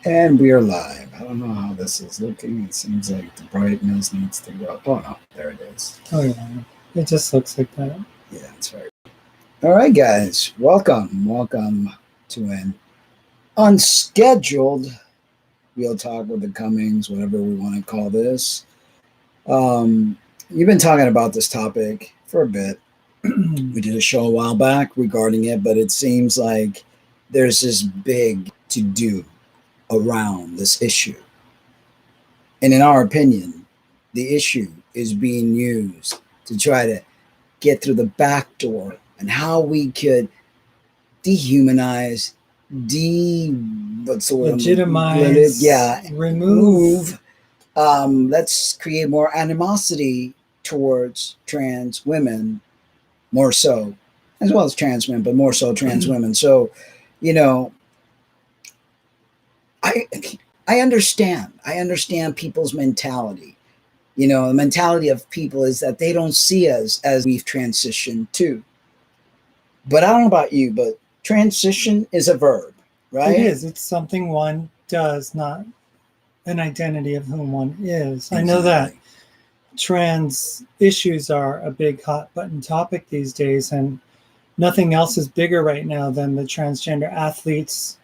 And we are live. I don't know how this is looking. It seems like the brightness needs to go up. Oh no, there it is. Oh yeah, it just looks like that. Yeah, that's right. All right, guys, welcome to an unscheduled Real Talk with the Cummings, whatever we want to call this. You've been talking about this topic for a bit. We did a show a while back regarding it, but it seems like there's this big to do around this issue. And in our opinion, the issue is being used to try to get through the back door and how we could dehumanize, legitimize, remove. Let's create more animosity towards trans women, more so, as well as trans men, but more so trans women. So, you know, I understand. I understand people's mentality. You know, the mentality of people is that they don't see us as we've transitioned to. But I don't know about you, but transition is a verb, right? It is. It's something one does, not an identity of whom one is. Exactly. I know that trans issues are a big hot button topic these days, and nothing else is bigger right now than the transgender athletes,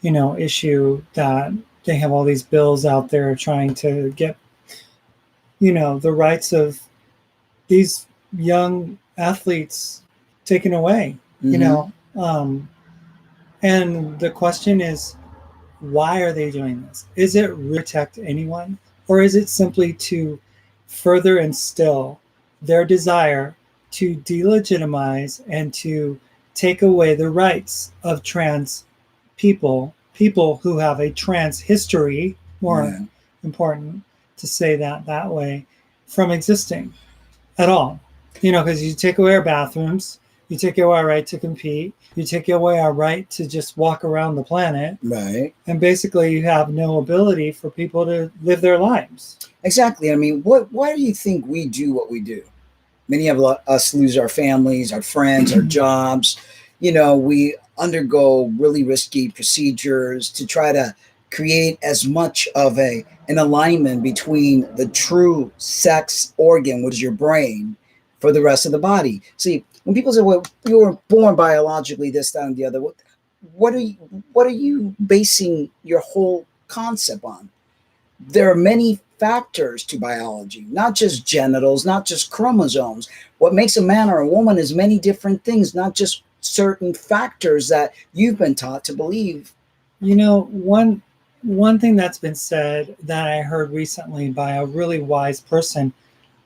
issue that they have all these bills out there trying to get, the rights of these young athletes taken away, and the question is, why are they doing this? Is it protect anyone, or is it simply to further instill their desire to delegitimize and to take away the rights of trans people who have a trans history, more important to say that way, from existing at all? Because you take away our bathrooms, you take away our right to compete, you take away our right to just walk around the planet. Right. And basically you have no ability for people to live their lives. Exactly. I mean, why do you think we do what we do? Many of us lose our families, our friends, our jobs. We undergo really risky procedures to try to create as much of an alignment between the true sex organ, which is your brain, for the rest of the body. See, when people say, well, you were born biologically this, that, and the other, what are you basing your whole concept on? There are many factors to biology, not just genitals, not just chromosomes. What makes a man or a woman is many different things, not just certain factors that you've been taught to believe. One thing that's been said that I heard recently by a really wise person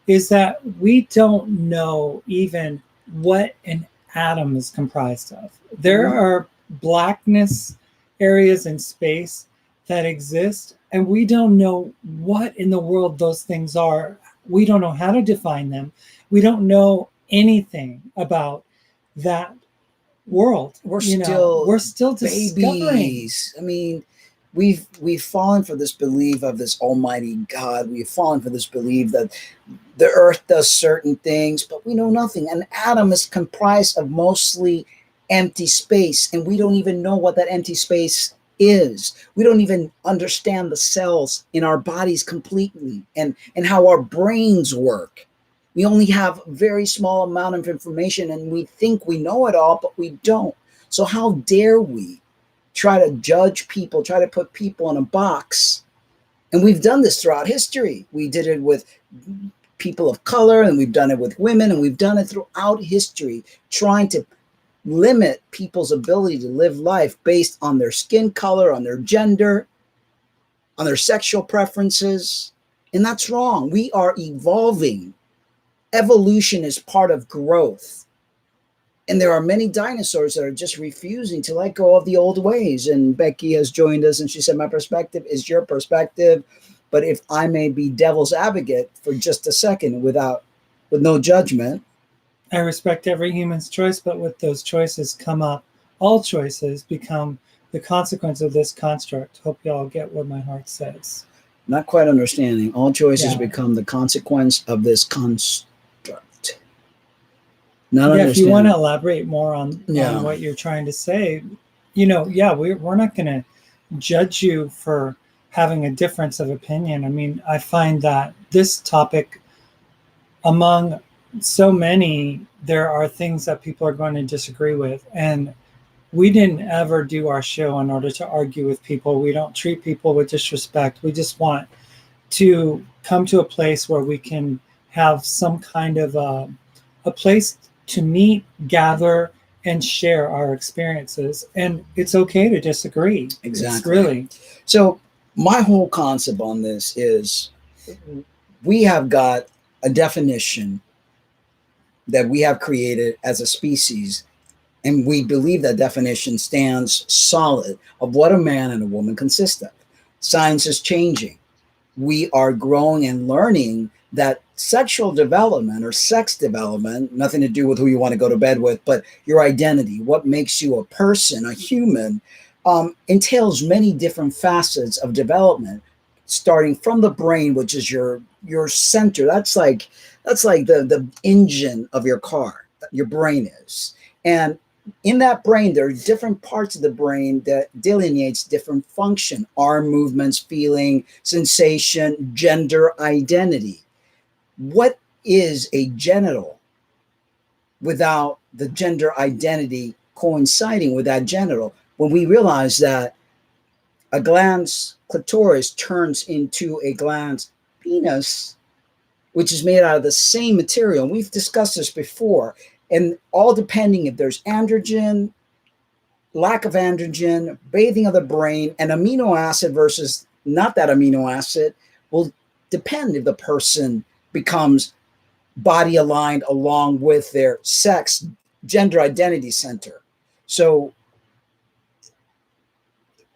is that we don't know even what an atom is comprised of. There are blackness areas in space that exist, and we don't know what in the world those things are. We don't know how to define them. We don't know anything about that world. We're still discovering. Babies. I mean, we've fallen for this belief of this almighty God. We've fallen for this belief that the earth does certain things, but we know nothing. An atom is comprised of mostly empty space, and we don't even know what that empty space is. We don't even understand the cells in our bodies completely and how our brains work. We only have a very small amount of information, and we think we know it all, but we don't. So how dare we try to judge people, try to put people in a box? And we've done this throughout history. We did it with people of color, and we've done it with women, and we've done it throughout history, trying to limit people's ability to live life based on their skin color, on their gender, on their sexual preferences. And that's wrong. We are evolving. Evolution is part of growth. And there are many dinosaurs that are just refusing to let go of the old ways. And Becky has joined us, and she said, my perspective is your perspective. But if I may be devil's advocate for just a second with no judgment. I respect every human's choice, but with those choices come up, all choices become the consequence of this construct. Hope y'all get what my heart says. Not quite understanding. All choices become the consequence of this construct. If you want to elaborate more on what you're trying to say, we're not going to judge you for having a difference of opinion. I mean, I find that this topic, among so many, there are things that people are going to disagree with. And we didn't ever do our show in order to argue with people. We don't treat people with disrespect. We just want to come to a place where we can have some kind of a place to meet, gather, and share our experiences. And it's okay to disagree. Exactly. It's really. So my whole concept on this is we have got a definition that we have created as a species, and we believe that definition stands solid of what a man and a woman consist of. Science is changing. We are growing and learning that sexual development or sex development, nothing to do with who you want to go to bed with, but your identity, what makes you a person, a human, entails many different facets of development, starting from the brain, which is your center. That's like the engine of your car. Your brain is, and in that brain, there are different parts of the brain that delineates different function: arm movements, feeling, sensation, gender identity. What is a genital without the gender identity coinciding with that genital? When we realize that a glans clitoris turns into a glans penis, which is made out of the same material. And we've discussed this before. And all depending if there's androgen, lack of androgen, bathing of the brain, and amino acid versus not that amino acid will depend if the person becomes body aligned along with their sex, gender identity center. So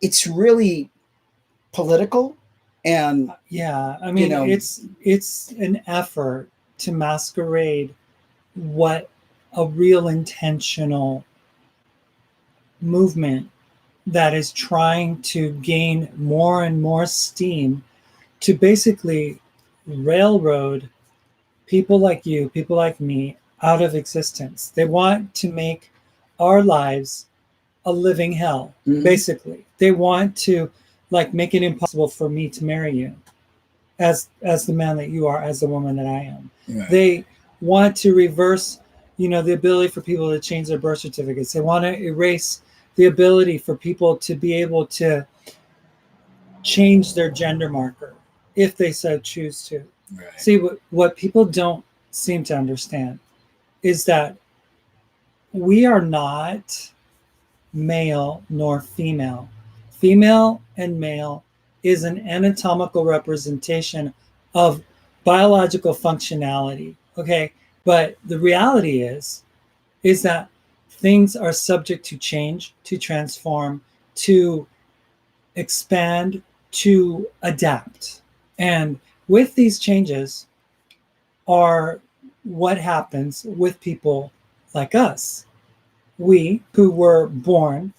it's really political. And yeah, I mean, it's an effort to masquerade what a real intentional movement that is trying to gain more and more steam to basically railroad people like you, people like me, out of existence. They want to make our lives a living hell, basically. They want to make it impossible for me to marry you as the man that you are, as the woman that I am. Right. They want to reverse, the ability for people to change their birth certificates. They want to erase the ability for people to be able to change their gender marker if they so choose to. Right. See, what people don't seem to understand is that we are not male nor female. Female and male is an anatomical representation of biological functionality, okay? But the reality is that things are subject to change, to transform, to expand, to adapt. And with these changes are what happens with people like us. We who were born,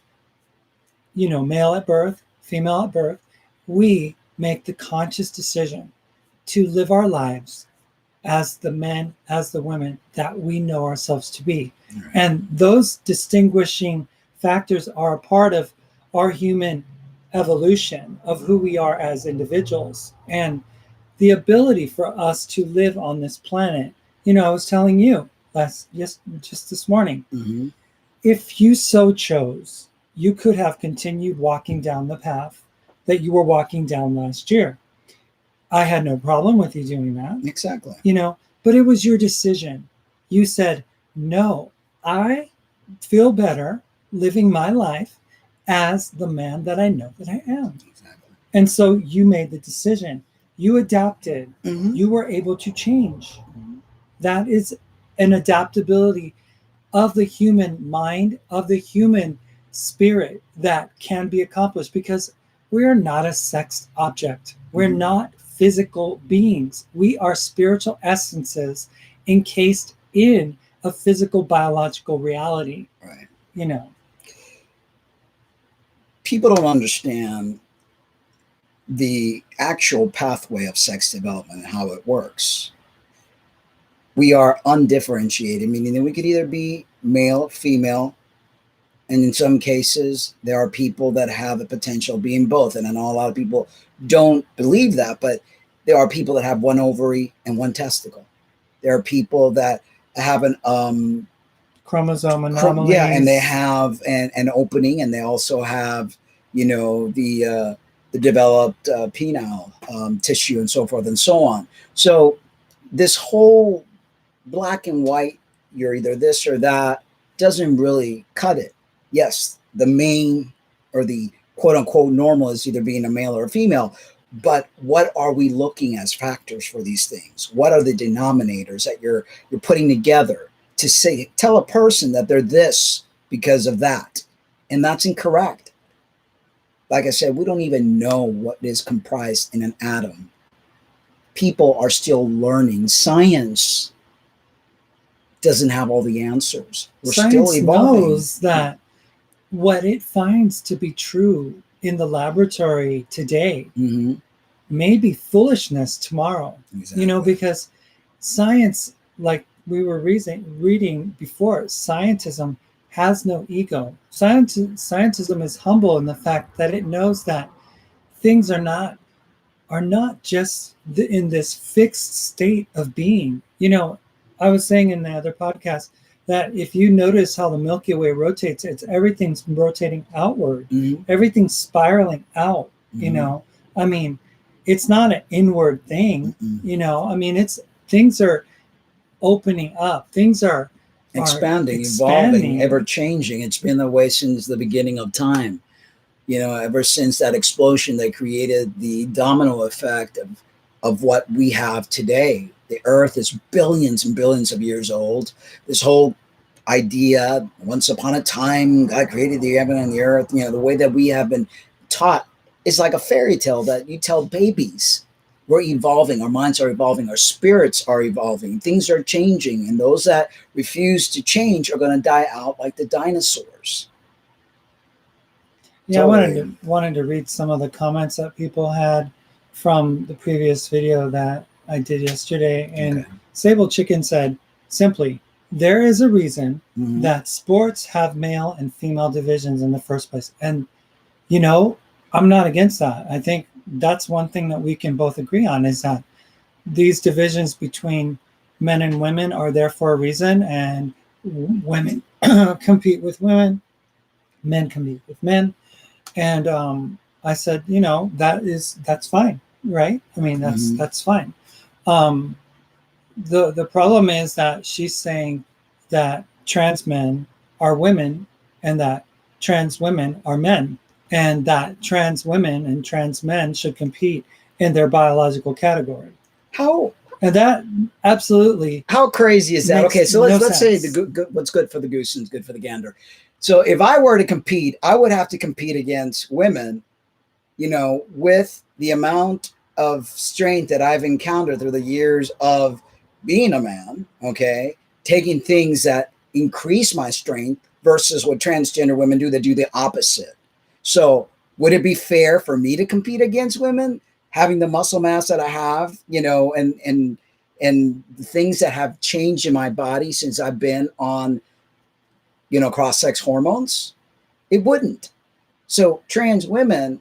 male at birth, female at birth, we make the conscious decision to live our lives as the men, as the women that we know ourselves to be. Right. And those distinguishing factors are a part of our human evolution of who we are as individuals. And the ability for us to live on this planet, I was telling you just this morning, if you so chose, you could have continued walking down the path that you were walking down last year. I had no problem with you doing that. Exactly. But it was your decision. You said, no, I feel better living my life as the man that I know that I am. Exactly. And so you made the decision. You adapted. You were able to change. That is an adaptability of the human mind, of the human spirit that can be accomplished, because we are not a sex object. We're not physical beings. We are spiritual essences encased in a physical biological reality. Right. People don't understand the actual pathway of sex development and how it works. We are undifferentiated, meaning that we could either be male, female, And in some cases, there are people that have the potential of being both. And I know a lot of people don't believe that, but there are people that have one ovary and one testicle. There are people that have an Chromosome anomalies. yeah, and they have an opening, and they also have, the developed penile tissue and so forth and so on. So this whole black and white, you're either this or that, doesn't really cut it. Yes, the main or the quote unquote normal is either being a male or a female, but what are we looking as factors for these things? What are the denominators that you're putting together to say, tell a person that they're this because of that? And that's incorrect. Like I said, we don't even know what is comprised in an atom. People are still learning. Science doesn't have all the answers. We're still Science evolving. knows that what it finds to be true in the laboratory today Mm-hmm. may be foolishness tomorrow. Exactly. Because science, like we were reading before, scientism has no ego. Scientism is humble in the fact that it knows that things are not just in this fixed state of being. I was saying in the other podcast that if you notice how the Milky Way rotates, everything's rotating outward. Mm-hmm. Everything's spiraling out. Mm-hmm. I mean, it's not an inward thing. Mm-hmm. It's things are opening up. Things are expanding, evolving, ever changing. It's been that way since the beginning of time. Ever since that explosion that created the domino effect of what we have today. The earth is billions and billions of years old. This whole idea, once upon a time, God created the heaven and the earth, the way that we have been taught is like a fairy tale that you tell babies. We're evolving, our minds are evolving, our spirits are evolving, things are changing, and those that refuse to change are going to die out like the dinosaurs. Yeah, totally. I wanted to read some of the comments that people had from the previous video that I did yesterday. And okay. Sable Chicken said, simply, there is a reason that sports have male and female divisions in the first place. And, I'm not against that. I think that's one thing that we can both agree on is that these divisions between men and women are there for a reason, and women compete with women, men compete with men. And I said, that's fine, right? I mean, that's fine. The problem is that she's saying that trans men are women and that trans women are men, and that trans women and trans men should compete in their biological category. And that absolutely. How crazy is that? Okay, so let's say what's good for the goose is good for the gander. So if I were to compete, I would have to compete against women, with the amount of strength that I've encountered through the years of being a man, okay, taking things that increase my strength versus what transgender women do that do the opposite. So would it be fair for me to compete against women, having the muscle mass that I have, and the things that have changed in my body since I've been on, cross-sex hormones? It wouldn't. So trans women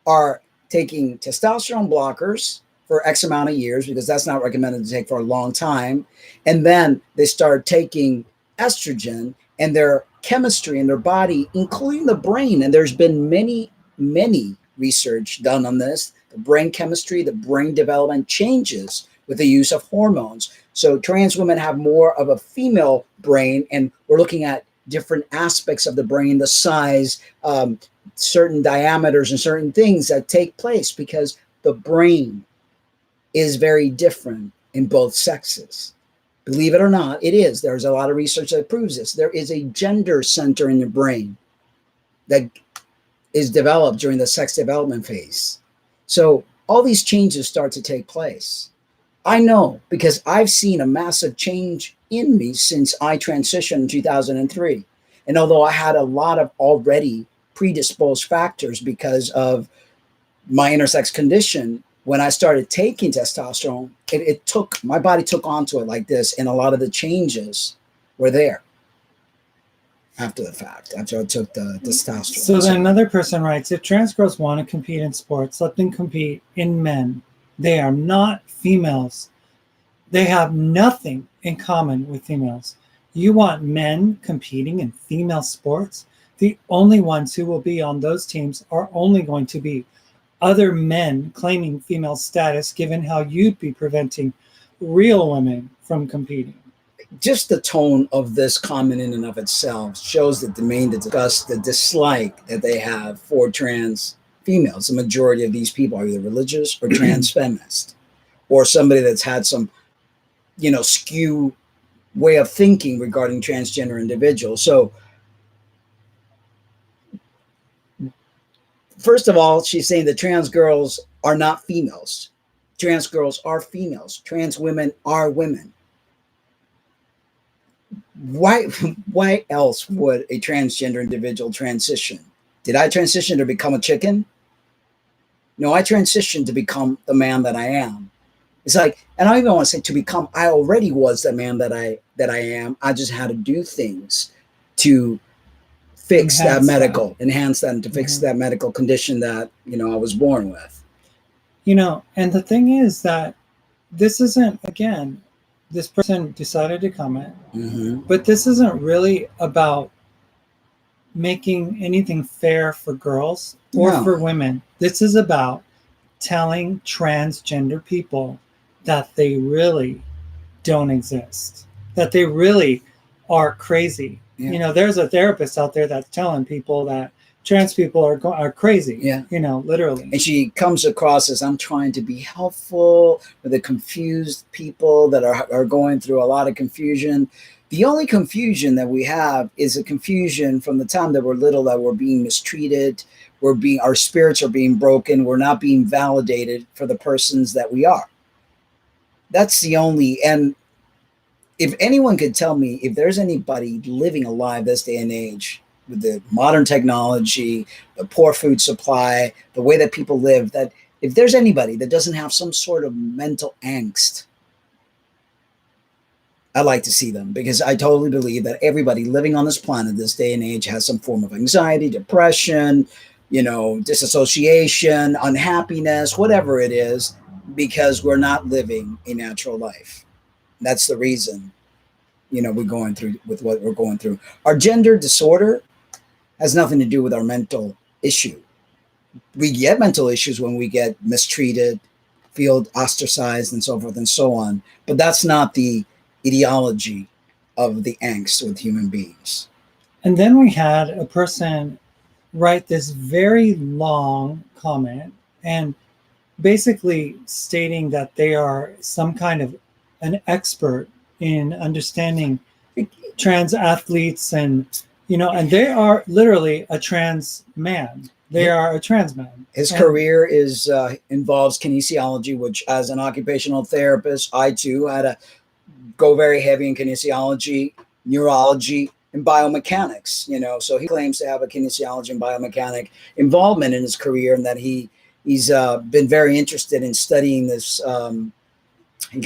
are taking testosterone blockers for X amount of years because that's not recommended to take for a long time. And then they start taking estrogen, and their chemistry in their body, including the brain. And there's been many, many research done on this. The brain chemistry, the brain development changes with the use of hormones. So trans women have more of a female brain, and we're looking at different aspects of the brain, the size, certain diameters and certain things that take place because the brain is very different in both sexes. Believe it or not, it is. There's a lot of research that proves this. There is a gender center in your brain that is developed during the sex development phase. So all these changes start to take place. I know because I've seen a massive change in me since I transitioned in 2003. And although I had a lot of already predisposed factors because of my intersex condition, when I started taking testosterone, my body took onto it like this, and a lot of the changes were there. after the fact, after I took the testosterone. So then another person writes, if trans girls want to compete in sports, let them compete in men. They are not females. They have nothing in common with females. You want men competing in female sports? The only ones who will be on those teams are only going to be other men claiming female status, given how you'd be preventing real women from competing. Just the tone of this comment in and of itself shows that the main to discuss the dislike that they have for trans females. The majority of these people are either religious or trans feminist, or somebody that's had some, skew way of thinking regarding transgender individuals. So first of all, she's saying that trans girls are not females. Trans girls are females. Trans women are women. Why else would a transgender individual transition? Did I transition to become a chicken? No, I transitioned to become the man that I am. It's like, and I don't even want to say to become, I already was the man that I am. I just had to do things to fix enhance that, and to fix that medical condition that, I was born with. And the thing is that this isn't, again, this person decided to comment, but this isn't really about making anything fair for girls or for women. This is about telling transgender people that they really don't exist, that they really are crazy. Yeah. There's a therapist out there that's telling people that trans people are crazy. Yeah. Literally. And she comes across as, I'm trying to be helpful for the confused people that are going through a lot of confusion. The only confusion that we have is a confusion from the time that we're little, that we're being mistreated, our spirits are being broken, we're not being validated for the persons that we are. That's the only, and if anyone could tell me if there's anybody living alive this day and age with the modern technology, the poor food supply, the way that people live, that if there's anybody that doesn't have some sort of mental angst, I'd like to see them, because I totally believe that everybody living on this planet this day and age has some form of anxiety, depression, disassociation, unhappiness, whatever it is, because we're not living a natural life. That's the reason, we're going through with what we're going through. Our gender disorder has nothing to do with our mental issue. We get mental issues when we get mistreated, feel ostracized, and so forth and so on. But that's not the ideology of the angst with human beings. And then we had a person write this very long comment and basically stating that they are some kind of an expert in understanding trans athletes, and and they are literally a trans man. They are a trans man. His career involves kinesiology, which, as an occupational therapist, I too had to go very heavy in kinesiology, neurology, and biomechanics. So he claims to have a kinesiology and biomechanic involvement in his career, and that he's been very interested in studying this.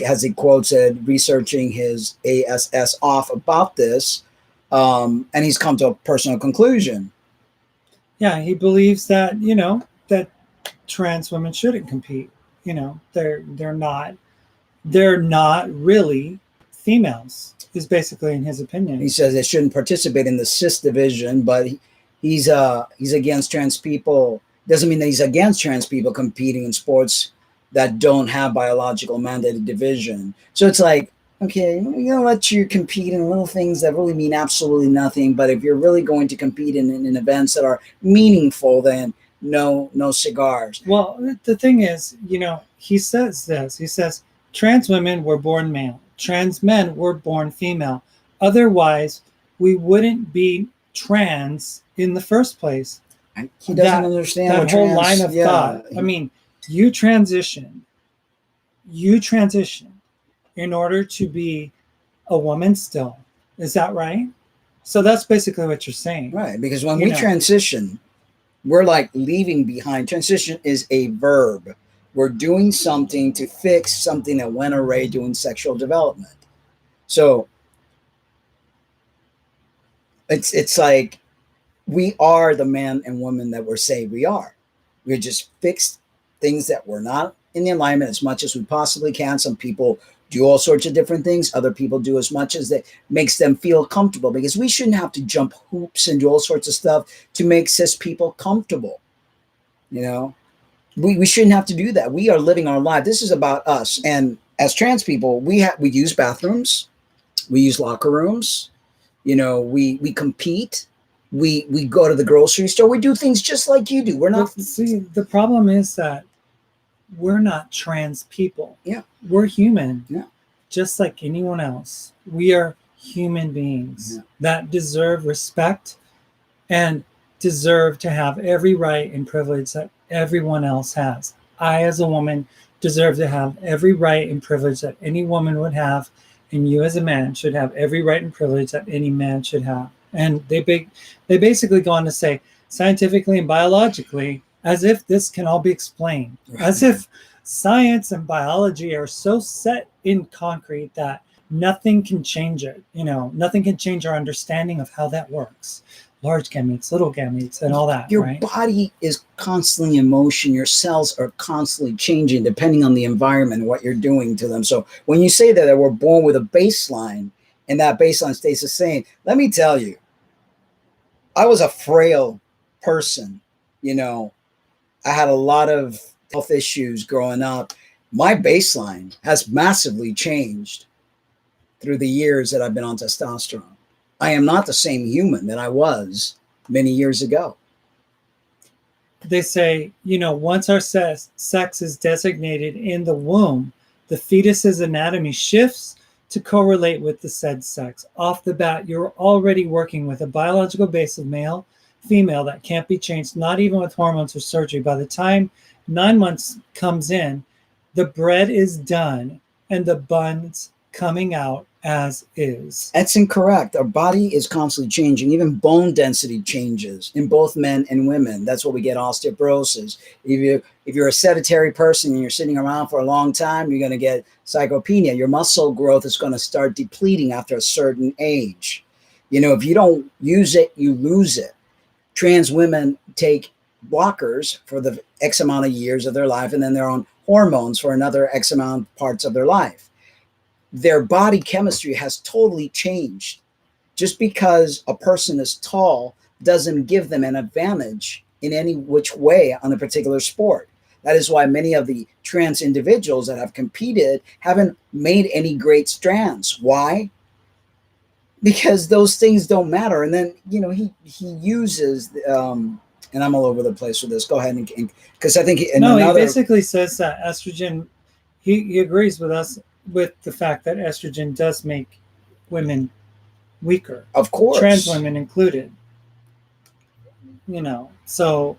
As he quotes said, researching his ASS off about this, and he's come to a personal conclusion. Yeah, he believes that that trans women shouldn't compete. They're not really females, is basically in his opinion. He says they shouldn't participate in the cis division, but he's against trans people. Doesn't mean that he's against trans people competing in sports that don't have biological mandated division. So it's like, okay, we're going to let you compete in little things that really mean absolutely nothing. But if you're really going to compete in events that are meaningful, then no cigars. Well, the thing is, he says this. He says, trans women were born male. Trans men were born female. Otherwise, we wouldn't be trans in the first place. He doesn't understand that whole line of thought. I mean, you transition in order to be a woman still. Is that right? So that's basically what you're saying. Right, because when we transition, we're like leaving behind. Transition is a verb. We're doing something to fix something that went awry during sexual development. So It's like we are the man and woman that we're saying we are. We're just fixed things that we're not in the alignment as much as we possibly can. Some people do all sorts of different things. Other people do as much as that makes them feel comfortable, because we shouldn't have to jump hoops and do all sorts of stuff to make cis people comfortable. You know, we shouldn't have to do that. We are living our life. This is about us. And as trans people, we use bathrooms, we use locker rooms, you know, we compete, we go to the grocery store, we do things just like you do. We're not. But see, the problem is that we're not trans people. Yeah. We're human. Yeah. Just like anyone else. We are human beings that deserve respect and deserve to have every right and privilege that everyone else has. I, as a woman, deserve to have every right and privilege that any woman would have, and you, as a man, should have every right and privilege that any man should have. And they basically go on to say, scientifically and biologically, as if this can all be explained, as if science and biology are so set in concrete that nothing can change it. You know, nothing can change our understanding of how that works. Large gametes, little gametes, and all that. Your right? body is constantly in motion. Your cells are constantly changing depending on the environment and what you're doing to them. So when you say that we're born with a baseline and that baseline stays the same, let me tell you, I was a frail person. You know, I had a lot of health issues growing up. My baseline has massively changed through the years that I've been on testosterone. I am not the same human that I was many years ago. They say, you know, once our sex is designated in the womb, the fetus's anatomy shifts to correlate with the said sex. Off the bat, you're already working with a biological base of male, female that can't be changed, not even with hormones or surgery. By the time 9 months comes in, the bread is done and the bun's coming out as is. That's incorrect. Our body is constantly changing. Even bone density changes in both men and women. That's what we get osteoporosis. If you're a sedentary person and you're sitting around for a long time, you're going to get sarcopenia. Your muscle growth is going to start depleting after a certain age. You know, if you don't use it, you lose it. Trans women take blockers for the X amount of years of their life, and then they're on hormones for another X amount of parts of their life. Their body chemistry has totally changed. Just because a person is tall doesn't give them an advantage in any which way on a particular sport. That is why many of the trans individuals that have competed haven't made any great strands. Why? Because those things don't matter. And then, you know, he uses, and I'm all over the place with this. Go ahead, and because I think he basically says that estrogen, he agrees with us with the fact that estrogen does make women weaker. Of course. Trans women included. You know, so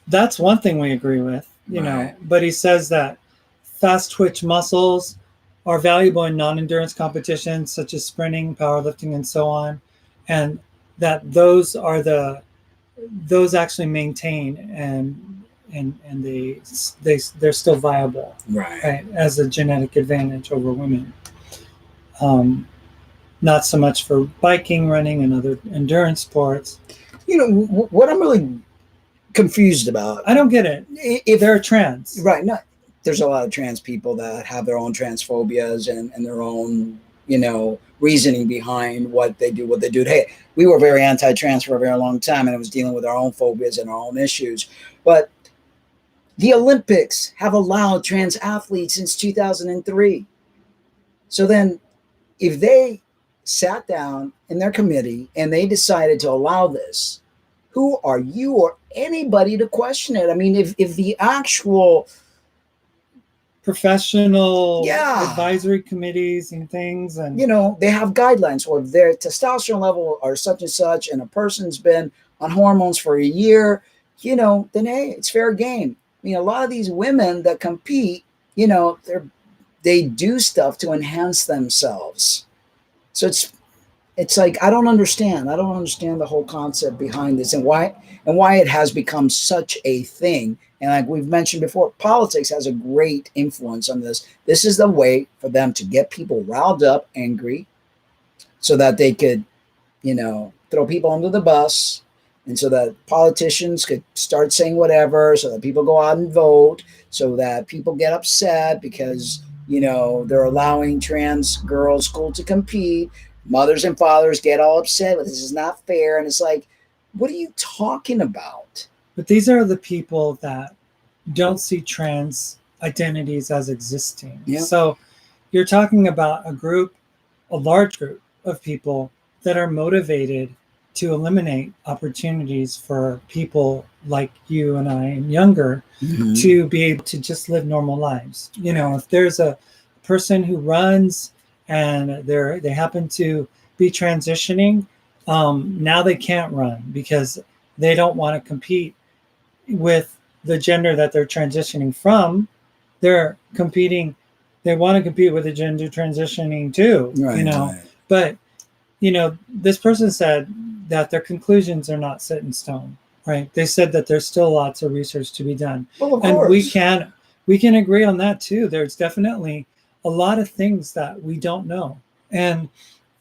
that's one thing we agree with, you know, but he says that fast twitch muscles are valuable in non-endurance competitions such as sprinting, powerlifting, and so on. And that those actually maintain and they're still viable, right, as a genetic advantage over women. Not so much for biking, running, and other endurance sports. You know what I'm really confused about. I don't get it. If they're trans, right? No, there's a lot of trans people that have their own transphobias and their own, you know, reasoning behind what they do. Hey, we were very anti-trans for a very long time, and it was dealing with our own phobias and our own issues, but the Olympics have allowed trans athletes since 2003. So then if they sat down in their committee and they decided to allow this, who are you or anybody to question it? I mean, if the actual professional advisory committees and things, and you know, they have guidelines, or if their testosterone level are such and such, and a person's been on hormones for a year, you know, then hey, it's fair game. I mean, a lot of these women that compete, you know, they do stuff to enhance themselves. So it's like, I don't understand the whole concept behind this, and why it has become such a thing. And like we've mentioned before, politics has a great influence on this. This is the way for them to get people riled up, angry, so that they could throw people under the bus, and so that politicians could start saying whatever, so that people go out and vote, so that people get upset because they're allowing trans girls school to compete. Mothers and fathers get all upset, but this is not fair, and it's like, what are you talking about? But these are the people that don't see trans identities as existing. Yeah. So you're talking about a large group of people that are motivated to eliminate opportunities for people like you and I and younger to be able to just live normal lives. If there's a person who runs and they happen to be transitioning, now they can't run because they don't want to compete with the gender that they're transitioning from. They want to compete with the gender transitioning too, Right. But this person said that their conclusions are not set in stone, right? They said that there's still lots of research to be done. Well, of and course. we can agree on that too. There's definitely a lot of things that we don't know. And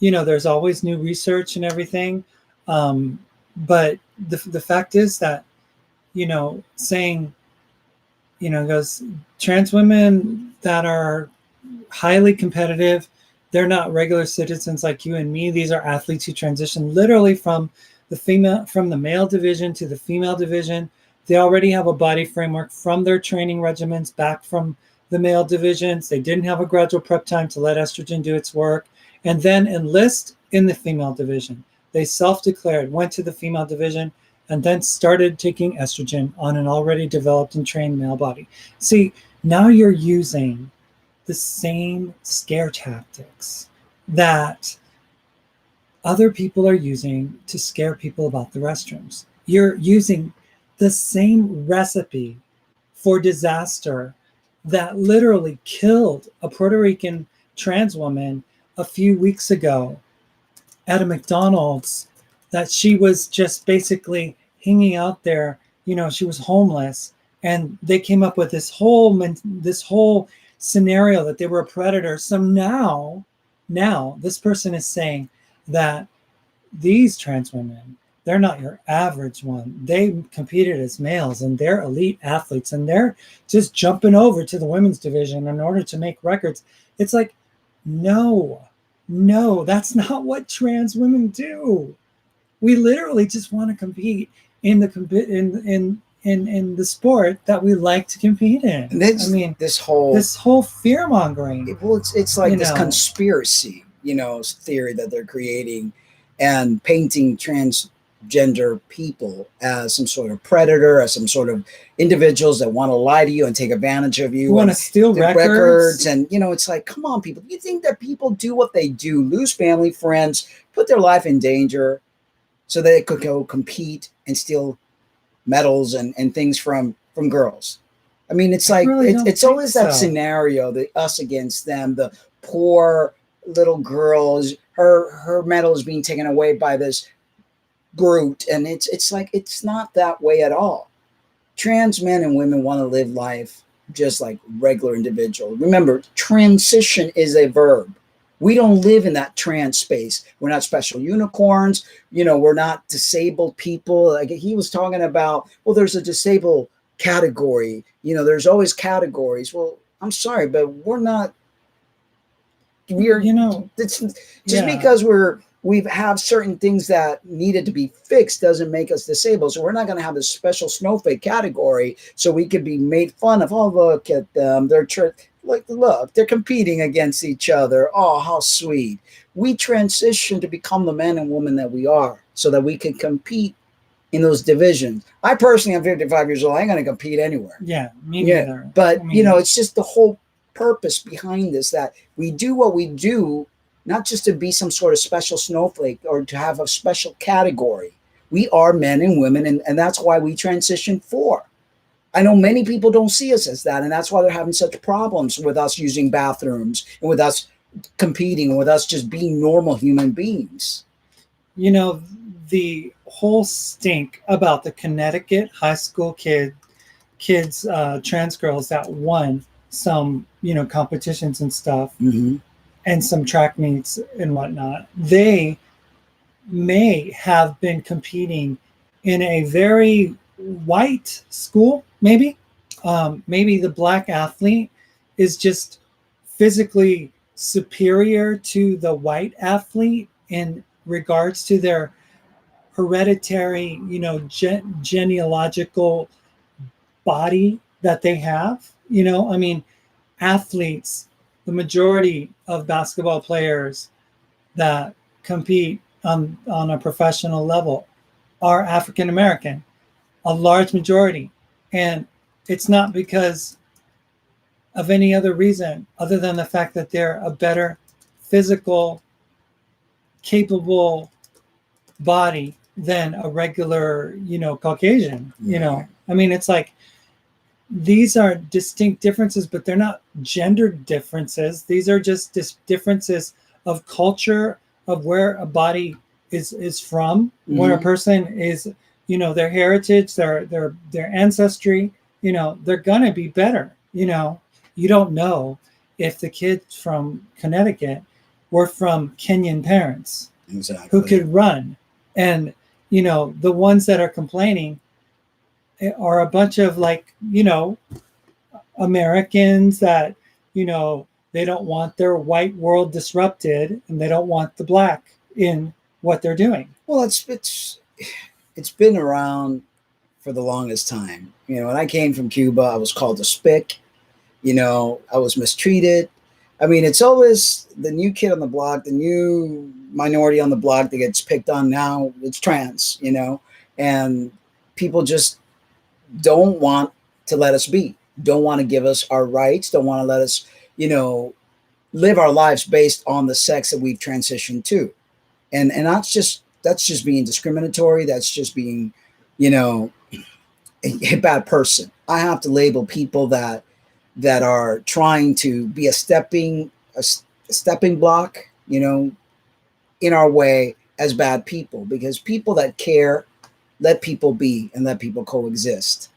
there's always new research and everything. But the fact is that saying, goes, trans women that are highly competitive, they're not regular citizens like you and me. These are athletes who transition literally from the male division to the female division. They already have a body framework from their training regimens back from the male divisions. They didn't have a gradual prep time to let estrogen do its work, and then enlist in the female division. They self-declared, went to the female division, and then started taking estrogen on an already developed and trained male body. See, now you're using the same scare tactics that other people are using to scare people about the restrooms. You're using the same recipe for disaster that literally killed a Puerto Rican trans woman a few weeks ago at a McDonald's, that she was just basically hanging out there. She was homeless, and they came up with this whole scenario that they were a predator. So now this person is saying that these trans women, they're not your average one. They competed as males, and they're elite athletes, and they're just jumping over to the women's division in order to make records. It's like, no, that's not what trans women do. We literally just want to compete in the sport that we like to compete in. This whole fear mongering. It's like this conspiracy, theory that they're creating, and painting transgender people as some sort of predator, as some sort of individuals that want to lie to you and take advantage of you, want to steal records. And it's like, come on, people. You think that people do what they do, lose family, friends, put their life in danger, so they could go compete and steal medals and things from girls? It's like, it's always that scenario, the us against them, the poor little girls, her medal is being taken away by this brute. And it's like, it's not that way at all. Trans men and women want to live life just like regular individuals. Remember, transition is a verb. We don't live in that trans space. We're not special unicorns. We're not disabled people. Like he was talking about, well, there's a disabled category. There's always categories. Well, I'm sorry, but we're not. It's just because we have certain things that needed to be fixed doesn't make us disabled. So we're not going to have this special snowflake category so we could be made fun of. Oh, look at them. Look, they're competing against each other. Oh, how sweet. We transition to become the man and woman that we are so that we can compete in those divisions. I personally am 55 years old. I ain't going to compete anywhere. Yeah, me neither. But, it's just the whole purpose behind this, that we do what we do, not just to be some sort of special snowflake or to have a special category. We are men and women, and that's why we transition for. I know many people don't see us as that, and that's why they're having such problems with us using bathrooms and with us competing, and with us just being normal human beings. The whole stink about the Connecticut high school kids, trans girls that won some, competitions and stuff, and some track meets and whatnot. They may have been competing in a very white school, maybe. Maybe the black athlete is just physically superior to the white athlete in regards to their hereditary, genealogical body that they have. I mean, athletes, the majority of basketball players that compete on a professional level are African American, a large majority. And it's not because of any other reason other than the fact that they're a better physical, capable body than a regular, Caucasian. I mean, it's like these are distinct differences, but they're not gender differences. These are just differences of culture, of where a body is from, where a person is, their heritage, their ancestry. They're gonna be better. You don't know if the kids from Connecticut were from Kenyan parents who could run, and the ones that are complaining are a bunch of Americans that they don't want their white world disrupted, and they don't want the black in what they're doing. Well, it's been around for the longest time. When I came from Cuba, I was called a spick. I was mistreated. I mean, it's always the new kid on the block, the new minority on the block that gets picked on. Now it's trans, and people just don't want to let us be, don't want to give us our rights, don't want to let us, live our lives based on the sex that we've transitioned to. And that's just being discriminatory. That's just being, a bad person. I have to label people that are trying to be a stepping block, in our way as bad people, because people that care let people be and let people coexist.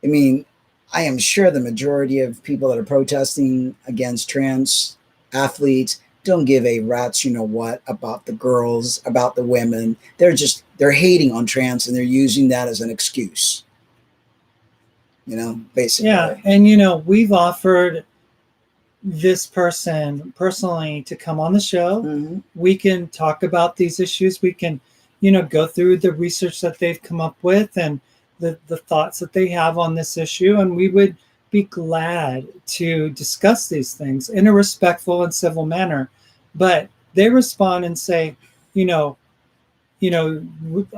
I mean, I am sure the majority of people that are protesting against trans athletes don't give a rat's what about the girls, about the women. They're hating on trans, and they're using that as an excuse. Basically. Yeah, and we've offered this person personally to come on the show. Mm-hmm. We can talk about these issues. We can, go through the research that they've come up with and the thoughts that they have on this issue. And we would be glad to discuss these things in a respectful and civil manner. But they respond and say,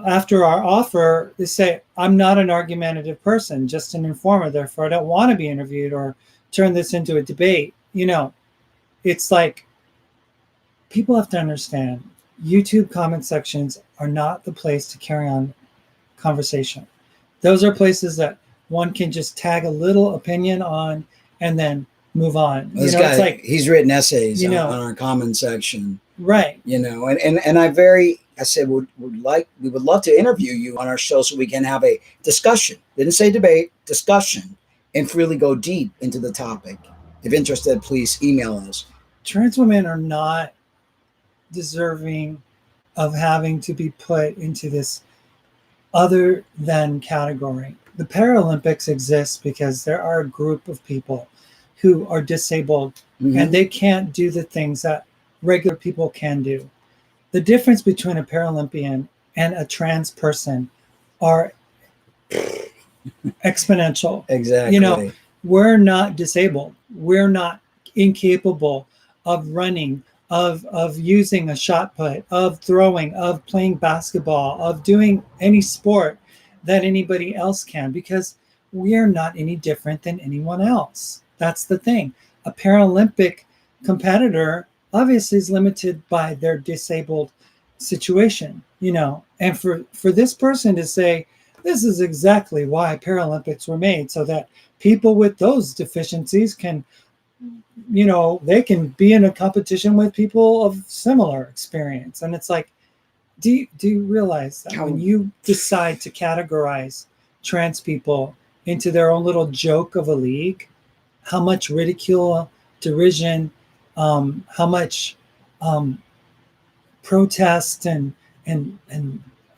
after our offer, they say, I'm not an argumentative person, just an informer. Therefore, I don't want to be interviewed or turn this into a debate. It's like, people have to understand, YouTube comment sections are not the place to carry on conversation. Those are places that one can just tag a little opinion on and then move on. This guy, it's like, he's written essays on our comment section. Right. And I said, we would love to interview you on our show so we can have a discussion. Didn't say debate, discussion, and freely go deep into the topic. If interested, please email us. Trans women are not deserving of having to be put into this other than category. The Paralympics exists because there are a group of people who are disabled, and they can't do the things that regular people can do. The difference between a Paralympian and a trans person are exponential. Exactly. We're not disabled. We're not incapable of running, of using a shot put, of throwing, of playing basketball, of doing any sport that anybody else can, because we are not any different than anyone else. That's the thing. A Paralympic competitor obviously is limited by their disabled situation, and for this person to say, this is exactly why Paralympics were made, so that people with those deficiencies can, they can be in a competition with people of similar experience. And it's like, do you realize that when you decide to categorize trans people into their own little joke of a league, how much ridicule, derision, how much protest and And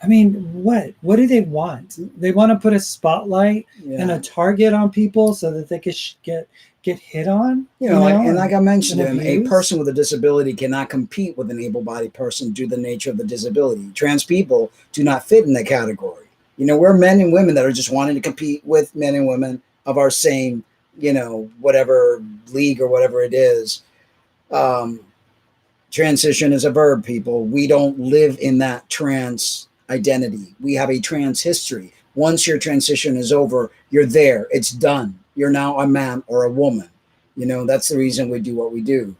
I mean, what do they want? They want to put a spotlight and Yeah. a target on people so that they could get hit on, You know, and like I mentioned and to him, a abused. person with a disability cannot compete with an able-bodied person due to the nature of the disability. Trans people do not fit in the category. You know, we're men and women that are just wanting to compete with men and women of our same, you know, whatever league or whatever it is. Um, Transition is a verb, people. We don't live in that trans identity. We have a trans history. Once your transition is over, you're there. It's done. You're now a man or a woman. You know, that's the reason we do what we do.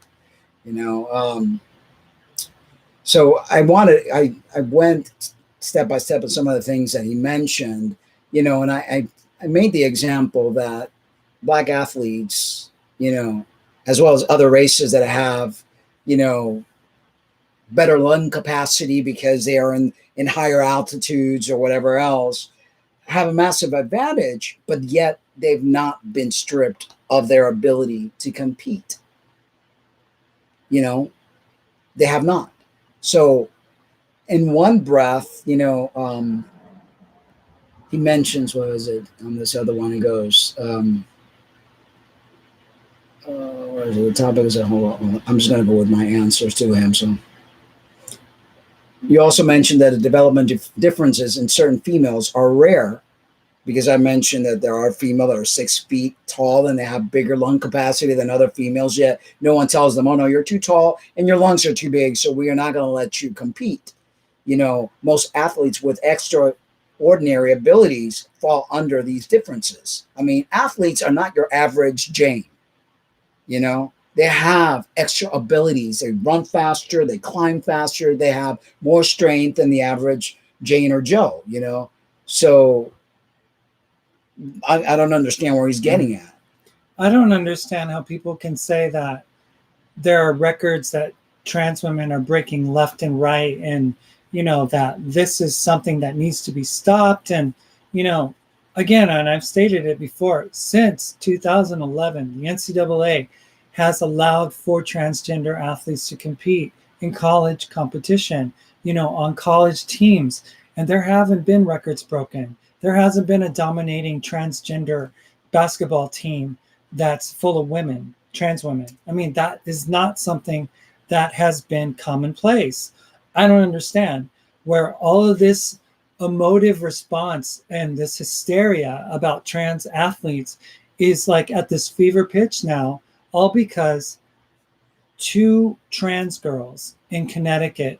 You know, so I went step by step with some of the things that he mentioned. You know, and I made the example that black athletes, you know, as well as other races that have, you know, better lung capacity because they are in higher altitudes or whatever else, have a massive advantage, but yet they've not been stripped of their ability to compete. You know, they have not. So, in one breath, you know, he mentions, what is it on this other one? He goes, where is it? The topic is, hold on, I'm just going to go with my answers to him. So, you also mentioned that the development differences in certain females are rare because I mentioned that there are females that are 6 feet tall and they have bigger lung capacity than other females. Yet no one tells them, "Oh no, you're too tall and your lungs are too big, so we are not going to let you compete." You know, most athletes with extraordinary abilities fall under these differences. I mean, athletes are not your average Jane. You know, they have extra abilities. They run faster, they climb faster, they have more strength than the average Jane or Joe. You know, so I don't understand where he's getting at. I don't understand how people can say that there are records that trans women are breaking left and right, and that this is something that needs to be stopped. And you know again, and I've stated it before, since 2011 the NCAA has allowed for transgender athletes to compete in college competition, on college teams, and there haven't been records broken. There hasn't been a dominating transgender basketball team that's full of women, trans women. I mean, that is not something that has been commonplace. I don't understand where all of this emotive response and this hysteria about trans athletes is like at this fever pitch now, all because two trans girls in Connecticut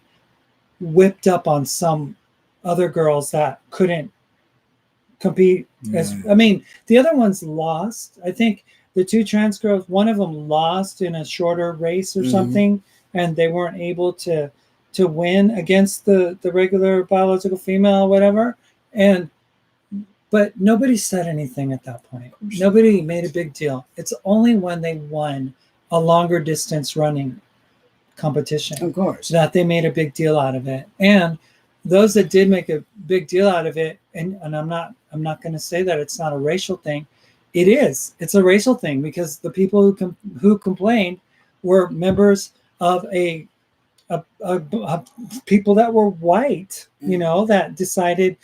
whipped up on some other girls that couldn't compete. As Yeah. I mean, the other ones lost. I think the two trans girls, one of them lost in a shorter race or Mm-hmm. something, and they weren't able to win against the regular biological female or whatever. And but nobody said anything at that point. Nobody made a big deal. It's only when they won a longer distance running competition Of course. that they made a big deal out of it. And those that did make a big deal out of it, and I'm not going to say that it's not a racial thing. It is. It's a racial thing because the people who complained were members of a people that were white, that decided,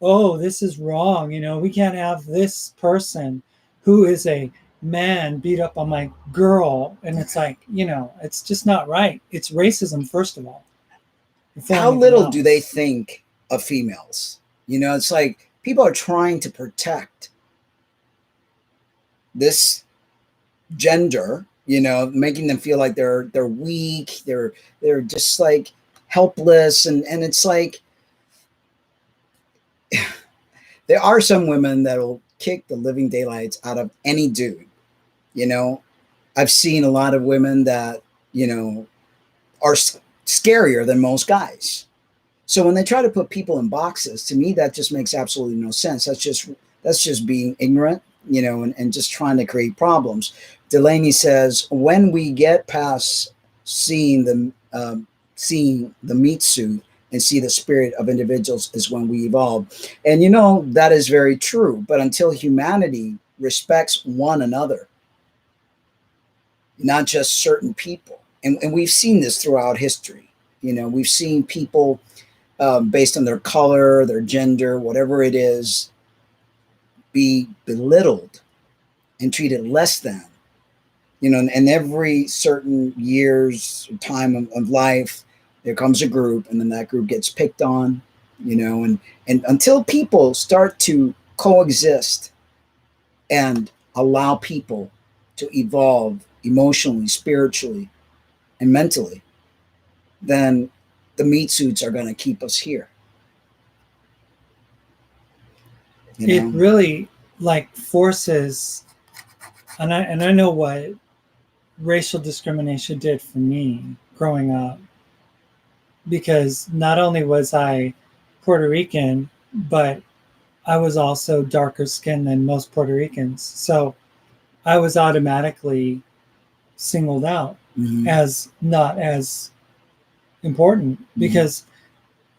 oh, this is wrong. We can't have this person who is a man beat up on my girl. And it's like, it's just not right. It's racism, first of all, before How anything little do they else. think of females? You know, it's like people are trying to protect this gender, you know, making them feel like they're weak, they're just like helpless, and it's like there are some women that'll kick the living daylights out of any dude. You know, I've seen a lot of women that, you know, are scarier than most guys. So when they try to put people in boxes, to me that just makes absolutely no sense. That's just being ignorant, you know, and just trying to create problems. Delaney says when we get past seeing the meat suit and see the spirit of individuals is when we evolve. And you know that is very true. But until humanity respects one another, not just certain people, and we've seen this throughout history. We've seen people based on their color, their gender, whatever it is, be belittled and treated less than. And every certain years time of life, there comes a group, and then that group gets picked on, and until people start to coexist and allow people to evolve emotionally, spiritually, and mentally, then the meat suits are going to keep us here. It really forces, and I know what racial discrimination did for me growing up, because not only was I Puerto Rican, but I was also darker skinned than most Puerto Ricans. So I was automatically singled out as not as important, because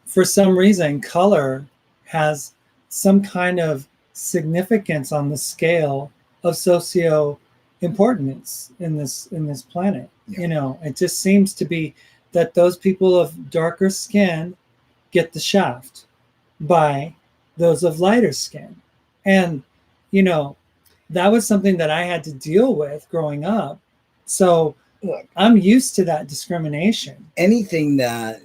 for some reason color has some kind of significance on the scale of socio importance in this planet. It just seems to be that those people of darker skin get the shaft by those of lighter skin. And that was something that I had to deal with growing up. So I'm used to that discrimination. Anything that,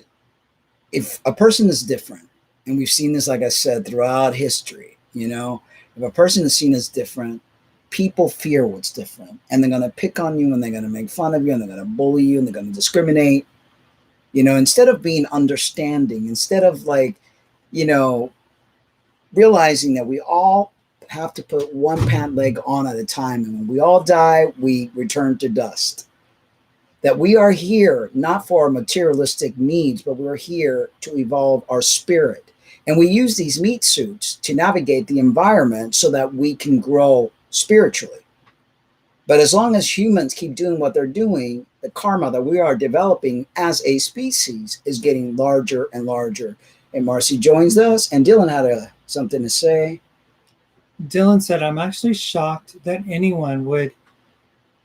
if a person is different, and we've seen this, like I said, throughout history, if a person is seen as different, people fear what's different, and they're going to pick on you, and they're going to make fun of you, and they're going to bully you, and they're going to discriminate, instead of being understanding, instead of realizing that we all have to put one pant leg on at a time, and when we all die, we return to dust. That we are here not for our materialistic needs, but we're here to evolve our spirit. And we use these meat suits to navigate the environment so that we can grow spiritually. But as long as humans keep doing what they're doing, the karma that we are developing as a species is getting larger and larger. And Marcy joins us, and Dylan had something to say. Dylan said, I'm actually shocked that anyone would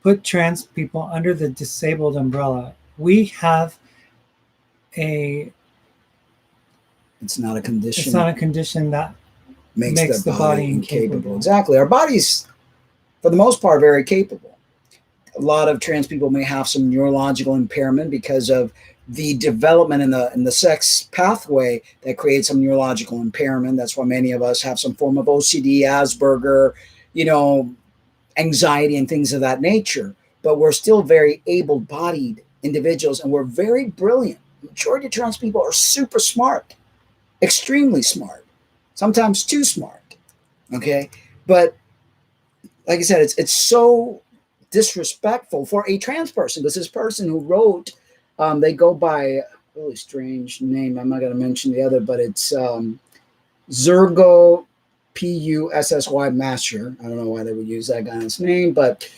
put trans people under the disabled umbrella. We have it's not a condition. It's not a condition that makes the body incapable. Exactly. Our bodies, for the most part, are very capable. A lot of trans people may have some neurological impairment because of the development in the sex pathway that creates some neurological impairment. That's why many of us have some form of OCD, Asperger, anxiety and things of that nature. But we're still very able-bodied individuals, and we're very brilliant. The majority of trans people are super smart, extremely smart, sometimes too smart. Okay, but like I said, it's so disrespectful for a trans person, because this person who wrote, they go by a really strange name. I'm not going to mention the other, but it's Zergo Pussy Master. I don't know why they would use that guy's name, but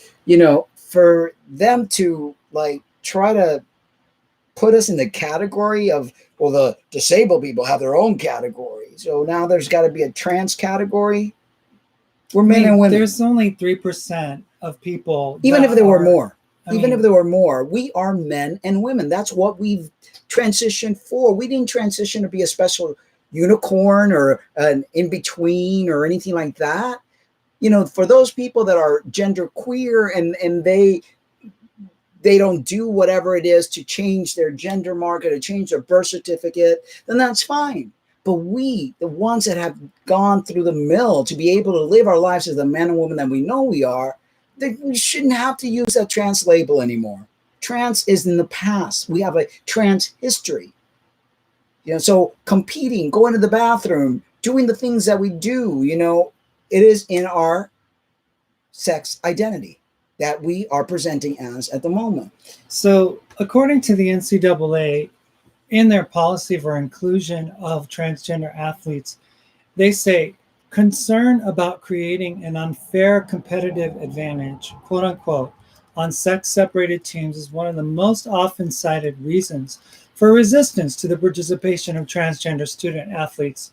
for them to try to put us in the category of, well, the disabled people have their own category, so now there's got to be a trans category. We're men and women. There's only 3% of people. Even if there were more. If there were more, we are men and women. That's what we've transitioned for. We didn't transition to be a special unicorn or an in-between or anything like that. For those people that are gender queer and they don't do whatever it is to change their gender marker, to change their birth certificate, then that's fine. But we, the ones that have gone through the mill to be able to live our lives as the man and woman that we know we are, we shouldn't have to use that trans label anymore. Trans is in the past. We have a trans history. So competing, going to the bathroom, doing the things that we do, it is in our sex identity that we are presenting as at the moment. So according to the NCAA, in their policy for inclusion of transgender athletes, they say, concern about creating an unfair competitive advantage, quote unquote, on sex-separated teams is one of the most often cited reasons for resistance to the participation of transgender student athletes.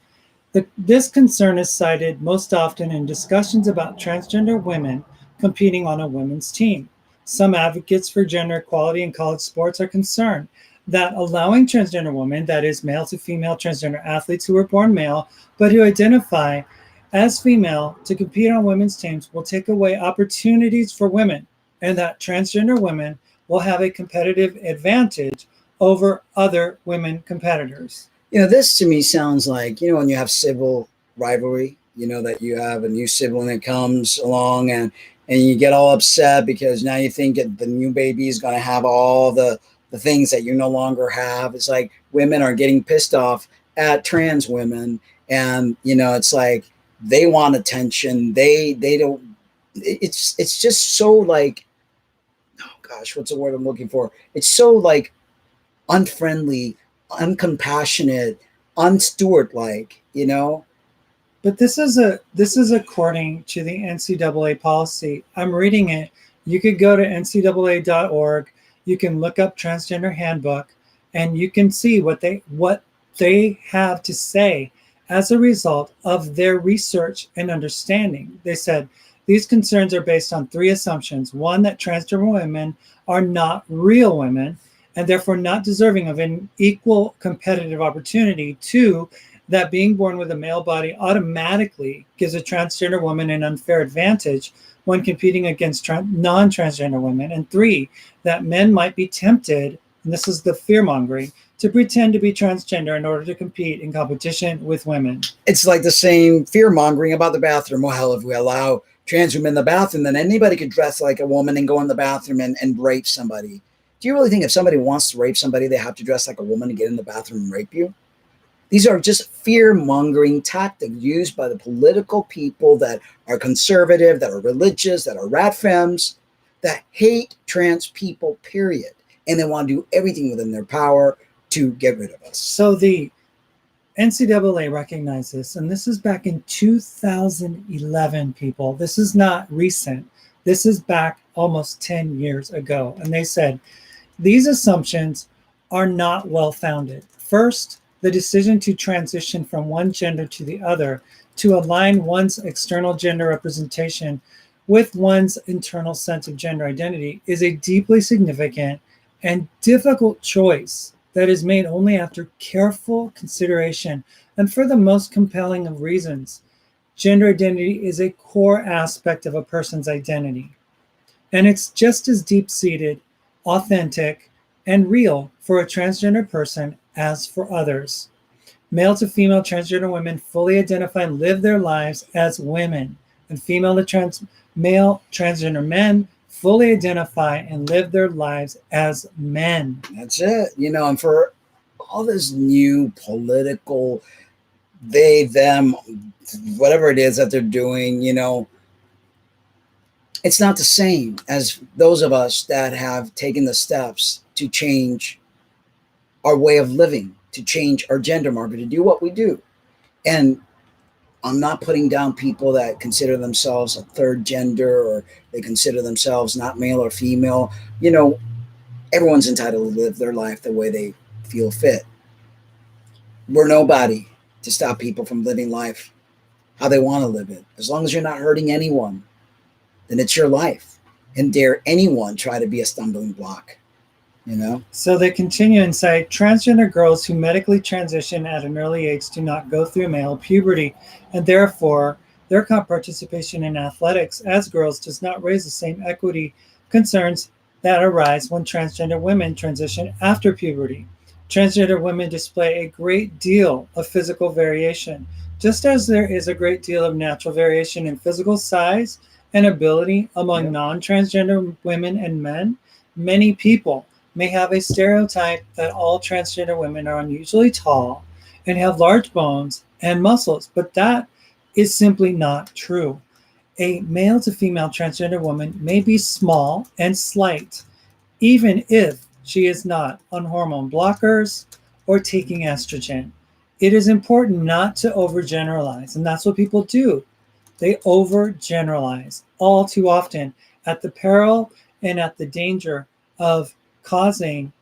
This concern is cited most often in discussions about transgender women competing on a women's team. Some advocates for gender equality in college sports are concerned that allowing transgender women, that is male to female transgender athletes who were born male but who identify as female, to compete on women's teams will take away opportunities for women, and that transgender women will have a competitive advantage over other women competitors. This to me sounds like, when you have civil rivalry, that you have a new sibling that comes along, and you get all upset because now you think that the new baby is going to have all the things that you no longer have. It's like women are getting pissed off at trans women, and it's like they want attention. They don't. It's just so like, oh gosh, what's the word I'm looking for? It's so like unfriendly, uncompassionate, unsteward-like. But this is according to the NCAA policy. I'm reading it. You could go to ncaa.org. You can look up transgender handbook, and you can see what they have to say as a result of their research and understanding. They said these concerns are based on three assumptions. One, that transgender women are not real women and therefore not deserving of an equal competitive opportunity. Two, that being born with a male body automatically gives a transgender woman an unfair advantage when competing against non-transgender women. And three, that men might be tempted, and this is the fear-mongering, to pretend to be transgender in order to compete in competition with women. It's like the same fear-mongering about the bathroom. Well, hell, if we allow trans women in the bathroom, then anybody could dress like a woman and go in the bathroom and rape somebody. Do you really think if somebody wants to rape somebody, they have to dress like a woman to get in the bathroom and rape you? These are just fear-mongering tactics used by the political people that are conservative, that are religious, that are rat femmes, that hate trans people, period. And they want to do everything within their power to get rid of us. So the NCAA recognized this, and this is back in 2011, people. This is not recent. This is back almost 10 years ago. And they said, these assumptions are not well-founded. First, the decision to transition from one gender to the other to align one's external gender representation with one's internal sense of gender identity is a deeply significant and difficult choice that is made only after careful consideration and for the most compelling of reasons. Gender identity is a core aspect of a person's identity, and it's just as deep-seated, authentic, and real for a transgender person as for others. Male to female transgender women fully identify and live their lives as women, and male transgender men fully identify and live their lives as men. That's it. And for all this new political they, them, whatever it is that they're doing, it's not the same as those of us that have taken the steps to change our way of living, to change our gender marker, to do what we do. And I'm not putting down people that consider themselves a third gender or they consider themselves not male or female. Everyone's entitled to live their life the way they feel fit. We're nobody to stop people from living life how they want to live it. As long as you're not hurting anyone, then it's your life. And dare anyone try to be a stumbling block. So they continue and say, transgender girls who medically transition at an early age do not go through male puberty, and therefore their participation in athletics as girls does not raise the same equity concerns that arise when transgender women transition after puberty. Transgender women display a great deal of physical variation, just as there is a great deal of natural variation in physical size and ability among non-transgender women and men. Many people may have a stereotype that all transgender women are unusually tall and have large bones and muscles, but that is simply not true. A male to female transgender woman may be small and slight, even if she is not on hormone blockers or taking estrogen. It is important not to overgeneralize, and that's what people do. They overgeneralize all too often at the peril and at the danger of causing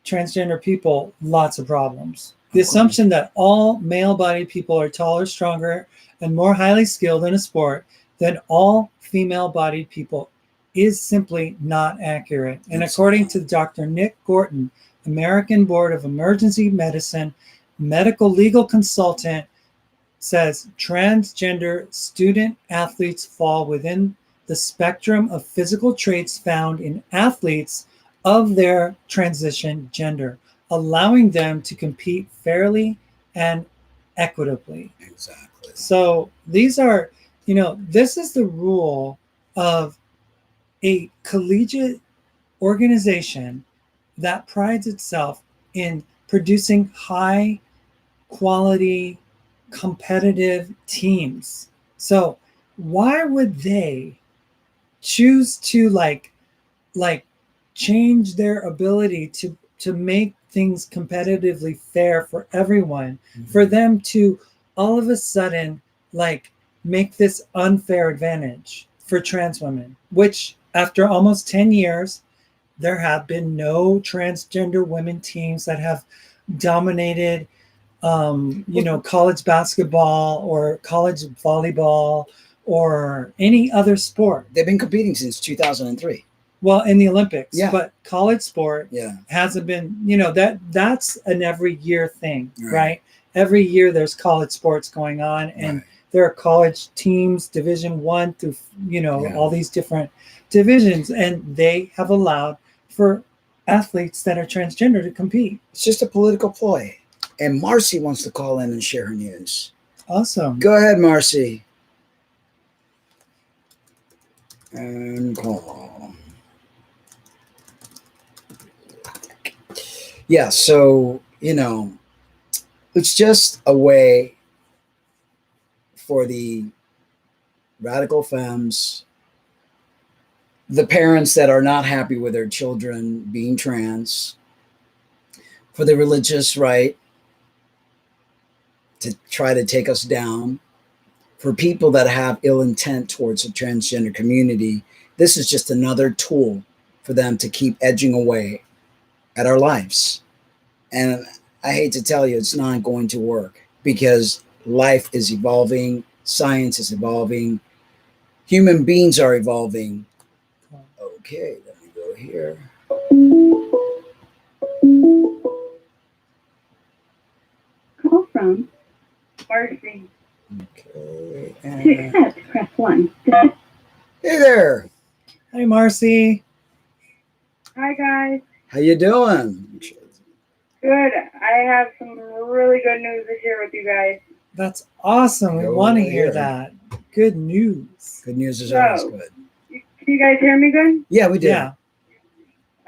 transgender people lots of problems. The assumption that all male-bodied people are taller, stronger, and more highly skilled in a sport than all female-bodied people is simply not accurate. And according to Dr. Nick Gorton, American Board of Emergency Medicine medical legal consultant says transgender student athletes fall within the spectrum of physical traits found in athletes of their transition gender, allowing them to compete fairly and equitably. Exactly. So these are, this is the rule of a collegiate organization that prides itself in producing high quality competitive teams. So why would they choose to like change their ability to make things competitively fair for everyone, for them to all of a sudden like make this unfair advantage for trans women, which after almost 10 years there have been no transgender women teams that have dominated college basketball or college volleyball or any other sport. They've been competing since 2003. Well, in the Olympics, Yeah. but college sport Yeah. hasn't been, that's an every year thing, Right. right? Every year there's college sports going on, and Right. there are college teams, Division 1 through, Yeah. all these different divisions, and they have allowed for athletes that are transgender to compete. It's just a political ploy. And Marcy wants to call in and share her news. Awesome. Go ahead, Marcy. And call. Yeah, so, it's just a way for the radical femmes, the parents that are not happy with their children being trans, for the religious right to try to take us down, for people that have ill intent towards the transgender community. This is just another tool for them to keep edging away at our lives. And I hate to tell you, it's not going to work, because life is evolving, science is evolving, human beings are evolving. Okay, let me go here. Call from Marcy. Okay. To accept, press 1. Hey there. Hi, Marcy. Hi, guys. How you doing? Good. I have some really good news to share with you guys. That's awesome. We Go want to right hear here. that. Good news. Good news is always So- good. Can you guys hear me good? Yeah, we did. Yeah.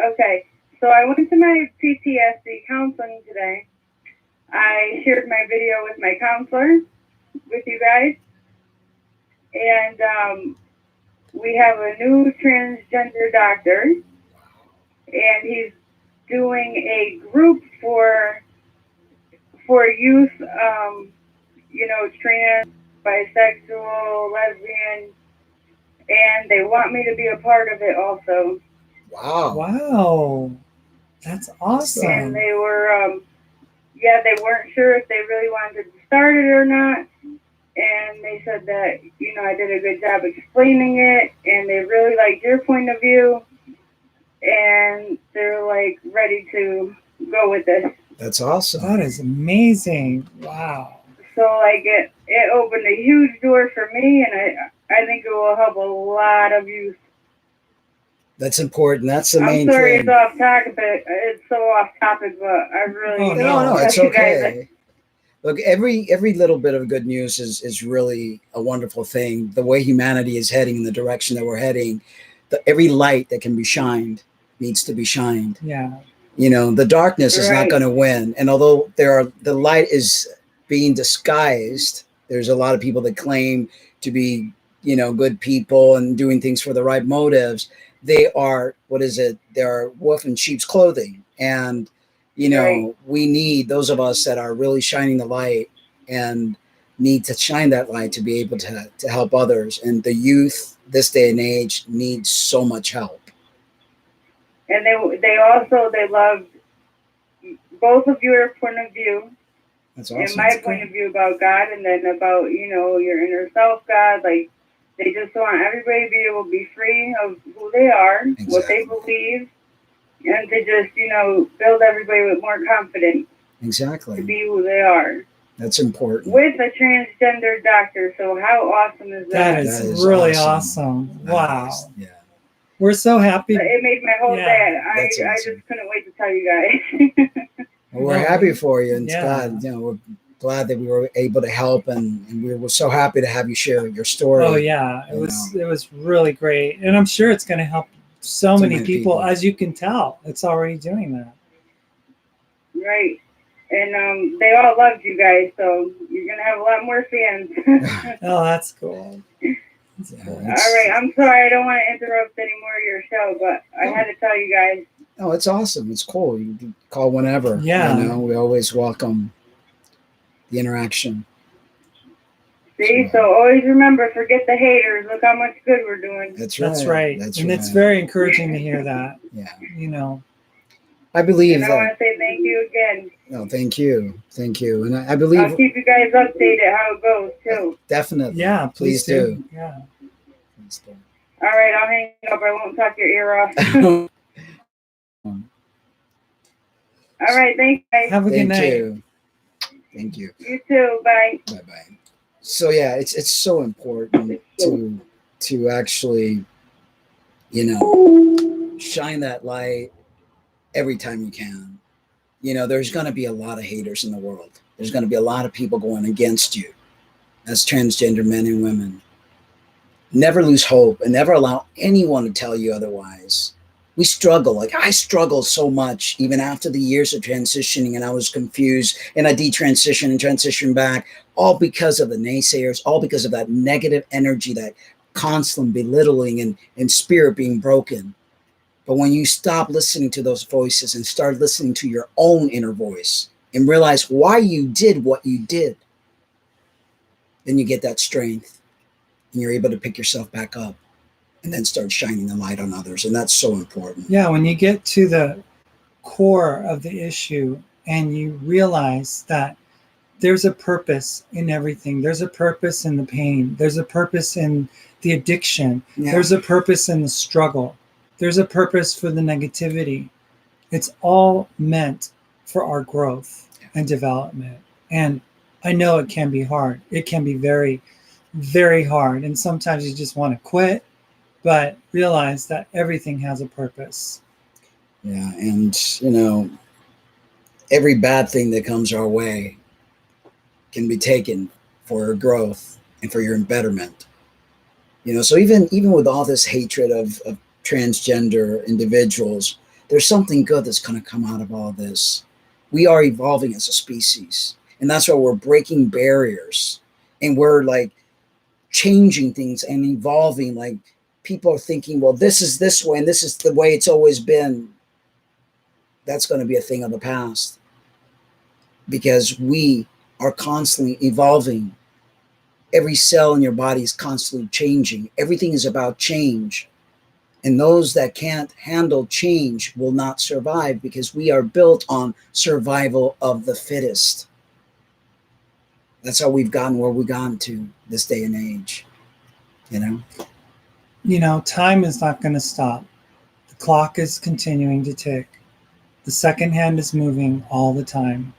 Okay. So I went to my PTSD counseling today. I shared my video with my counselor, with you guys. And we have a new transgender doctor. And he's doing a group for youth, trans, bisexual, lesbian, and they want me to be a part of it also. Wow. Wow. That's And awesome. they were, they weren't sure if they really wanted to start it or not. And they said that, I did a good job explaining it, and they really liked your point of view, and they're like ready to go with this. That's awesome. That is amazing. Wow. So like it opened a huge door for me, and I think it will help a lot of youth. That's important. That's the I'm main sorry thing. it's off topic, but it's so off topic, but I really Oh, No, it's you guys- okay. Look, every little bit of good news is really a wonderful thing. The way humanity is heading in the direction that we're heading, every light that can be shined needs to be shined. Yeah. The darkness is not Right. going to win. And although the light is being disguised, there's a lot of people that claim to be, good people and doing things for the right motives. They are, they're wolf in sheep's clothing. And, Right. we need those of us that are really shining the light and need to shine that light to be able to help others. And the youth this day and age needs so much help. And they loved both of your point of view. That's And awesome. my point of view about God, and then about, your inner self, God. Like, they just want everybody to be able to be free of who they are, what they Exactly. believe, and to just, build everybody with more confidence to Exactly. be who they are. That's important. With a transgender doctor. So how awesome is that? That is That is really awesome. awesome. Wow. Yeah. We're so happy. It made my whole Yeah, day. that's I awesome. just couldn't wait to tell you guys. Well, we're No, happy for you, and yeah. God, we're glad that we were able to help, and we were so happy to have you share your story. Oh yeah, You it was really great, and I'm sure it's going to help so many people, as you can tell. It's already doing that. Right. And they all loved you guys, so you're going to have a lot more fans. Oh, that's cool. That's Yeah, cool. All right. I'm sorry. I don't want to interrupt any more of your show, but I had to tell you guys. Oh, it's awesome. It's cool. You can call whenever. Yeah. We always welcome the interaction. See, so always remember, forget the haters. Look how much good we're doing. That's right. That's right. That's and right. it's very encouraging to hear that. Yeah. I believe and I want to say thank you again. No, thank you. Thank you. And I believe I'll keep you guys updated how it goes, too. Definitely. Yeah, please do. Yeah. Please do. All right, I'll hang up. I won't talk your ear off. All right, thanks, guys. Have a good night. Thank you. You too. Bye. Bye-bye. So yeah, it's so important to actually, shine that light every time you can. There's going to be a lot of haters in the world. There's going to be a lot of people going against you as transgender men and women. Never lose hope and never allow anyone to tell you otherwise. We struggle. Like I struggled so much even after the years of transitioning, and I was confused, and I detransitioned and transitioned back, all because of the naysayers, all because of that negative energy, that constant belittling and spirit being broken. But when you stop listening to those voices and start listening to your own inner voice and realize why you did what you did, then you get that strength and you're able to pick yourself back up and then start shining the light on others. And that's so important. Yeah, when you get to the core of the issue and you realize that there's a purpose in everything. There's a purpose in the pain. There's a purpose in the addiction. Yeah. There's a purpose in the struggle. There's a purpose for the negativity. It's all meant for our growth and development. And I know it can be hard. It can be very, very hard. And sometimes you just want to quit, but realize that everything has a purpose. Yeah. And, every bad thing that comes our way can be taken for your growth and for your betterment. So even with all this hatred of transgender individuals, there's something good that's going to come out of all this. We are evolving as a species, and that's why we're breaking barriers and we're like changing things and evolving. Like people are thinking, well, this is this way and this is the way it's always been. That's going to be a thing of the past because we are constantly evolving. Every cell in your body is constantly changing. Everything is about change. And those that can't handle change will not survive because we are built on survival of the fittest. That's how we've gotten where we've gotten to this day and age. Time is not going to stop. The clock is continuing to tick. The second hand is moving all the time.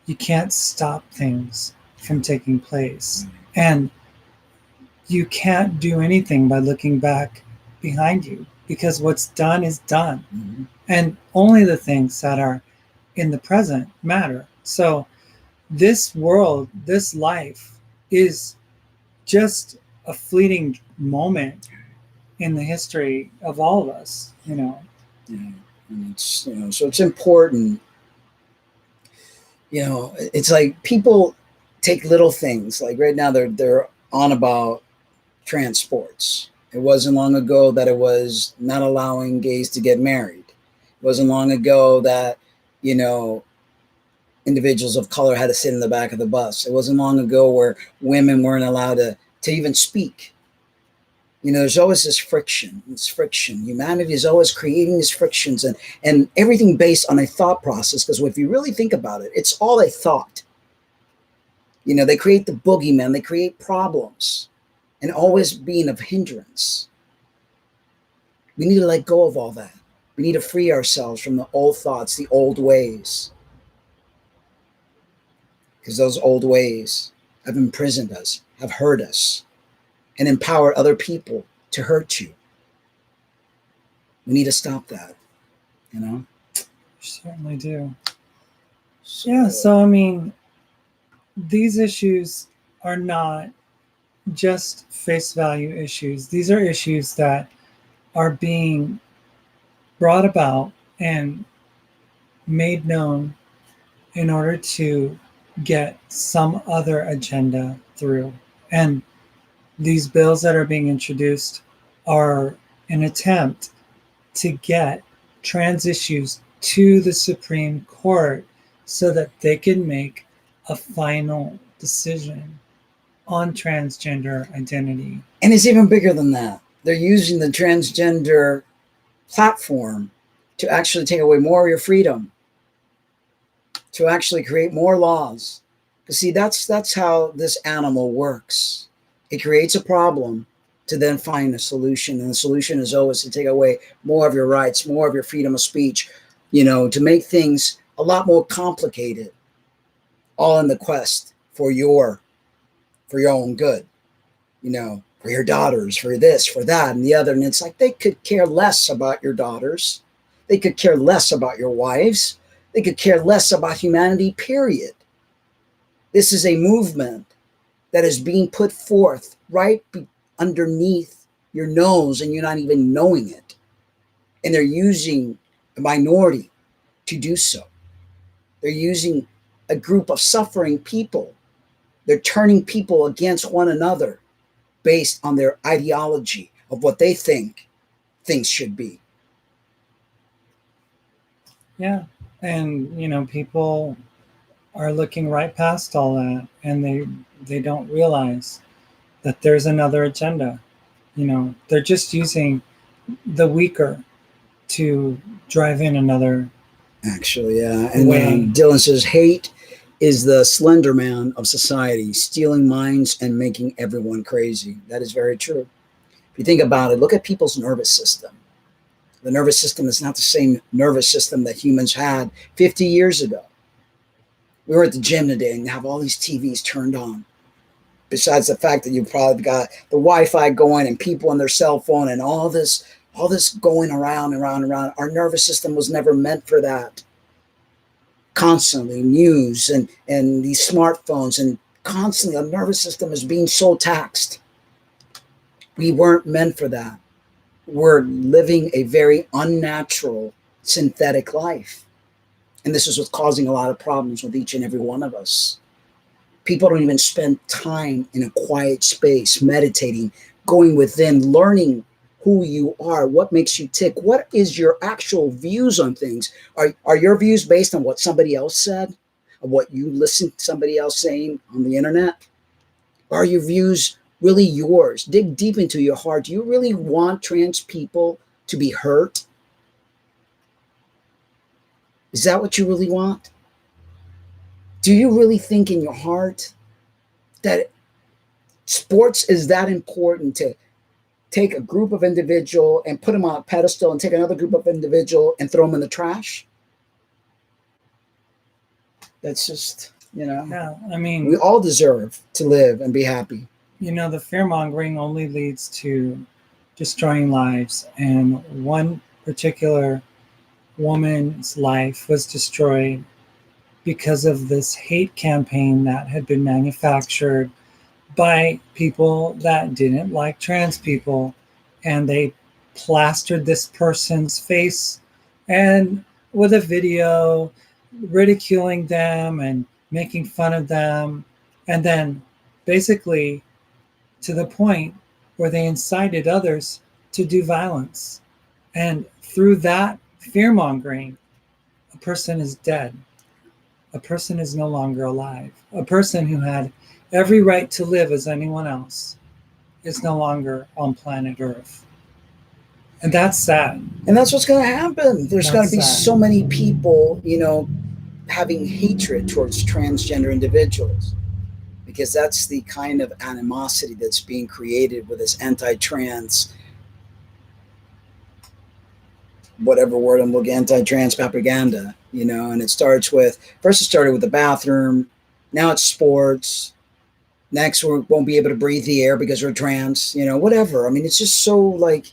You can't stop things from taking place. And you can't do anything by looking back behind you because what's done is done. Mm-hmm. And only the things that are in the present matter. So this world, this life is just a fleeting moment in the history of all of us, Yeah. And it's, so it's important, it's like people take little things like right now they're on about transports. It wasn't long ago that it was not allowing gays to get married. It wasn't long ago that, individuals of color had to sit in the back of the bus. It wasn't long ago where women weren't allowed to even speak. There's always this friction. Humanity is always creating these frictions and everything based on a thought process. Because if you really think about it, it's all a thought. They create the boogeyman, they create problems and always being of hindrance. We need to let go of all that. We need to free ourselves from the old thoughts, the old ways, because those old ways have imprisoned us, have hurt us, and empowered other people to hurt you. We need to stop that, you know? Certainly do. Yeah, so I mean, these issues are not just face value issues. These are issues that are being brought about and made known in order to get some other agenda through. And these bills that are being introduced are an attempt to get trans issues to the Supreme Court so that they can make a final decision on transgender identity. And it's even bigger than that. They're using the transgender platform to actually take away more of your freedom, to actually create more laws. Because see, that's how this animal works. It creates a problem to then find a solution, and the solution is always to take away more of your rights, more of your freedom of speech, to make things a lot more complicated, all in the quest for your own good, for your daughters, for this, for that, and the other. And it's like they could care less about your daughters. They could care less about your wives. They could care less about humanity, period. This is a movement that is being put forth right underneath your nose, and you're not even knowing it. And they're using a minority to do so. They're using a group of suffering people. They're turning people against one another based on their ideology of what they think things should be. Yeah. And, people are looking right past all that, and they don't realize that there's another agenda. They're just using the weaker to drive in another. Actually, yeah. And Dylan says, hate is the slender man of society, stealing minds and making everyone crazy. That is very true. If you think about it, look at people's nervous system. The nervous system is not the same nervous system that humans had 50 years ago. We were at the gym today and have all these TVs turned on. Besides the fact that you've probably got the Wi-Fi going and people on their cell phone and all this going around. Our nervous system was never meant for that. Constantly news and these smartphones, and constantly our nervous system is being so taxed. We weren't meant for that. We're living a very unnatural, synthetic life. And this is what's causing a lot of problems with each and every one of us. People don't even spend time in a quiet space, meditating, going within, learning who you are, what makes you tick, what is your actual views on things. Are your views based on what somebody else said, or what you listened to somebody else saying on the internet? Are your views really yours? Dig deep into your heart. Do you really want trans people to be hurt? Is that what you really want? Do you really think in your heart that sports is that important to take a group of individual and put them on a pedestal and take another group of individual and throw them in the trash? That's just, Yeah, I mean, we all deserve to live and be happy. The fear-mongering only leads to destroying lives. And one particular woman's life was destroyed because of this hate campaign that had been manufactured by people that didn't like trans people, and they plastered this person's face and with a video ridiculing them and making fun of them, and then basically to the point where they incited others to do violence. And through that fear-mongering, a person is dead. A person is no longer alive. A person who had every right to live as anyone else is no longer on planet Earth. And that's sad. And that's what's going to happen. There's going to be sad. so many people, having hatred towards transgender individuals, because that's the kind of animosity that's being created with this anti-trans whatever word I'm looking, anti-trans propaganda, you know, and it started with the bathroom. Now it's sports. Next, we won't be able to breathe the air because we're trans, you know, whatever. I mean, it's just so like,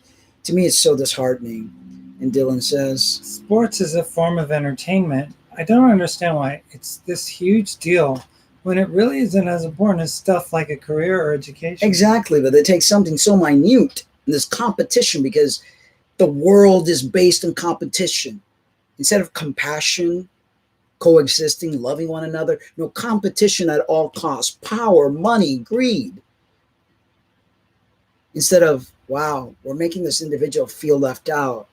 to me, it's so disheartening. And Dylan says, sports is a form of entertainment. I don't understand why it's this huge deal when it really isn't as important as stuff like a career or education. exactly, but they take something so minute in this competition because the world is based on competition instead of compassion, coexisting, loving one another. No, competition at all costs, power, money, greed. Instead of, wow, we're making this individual feel left out.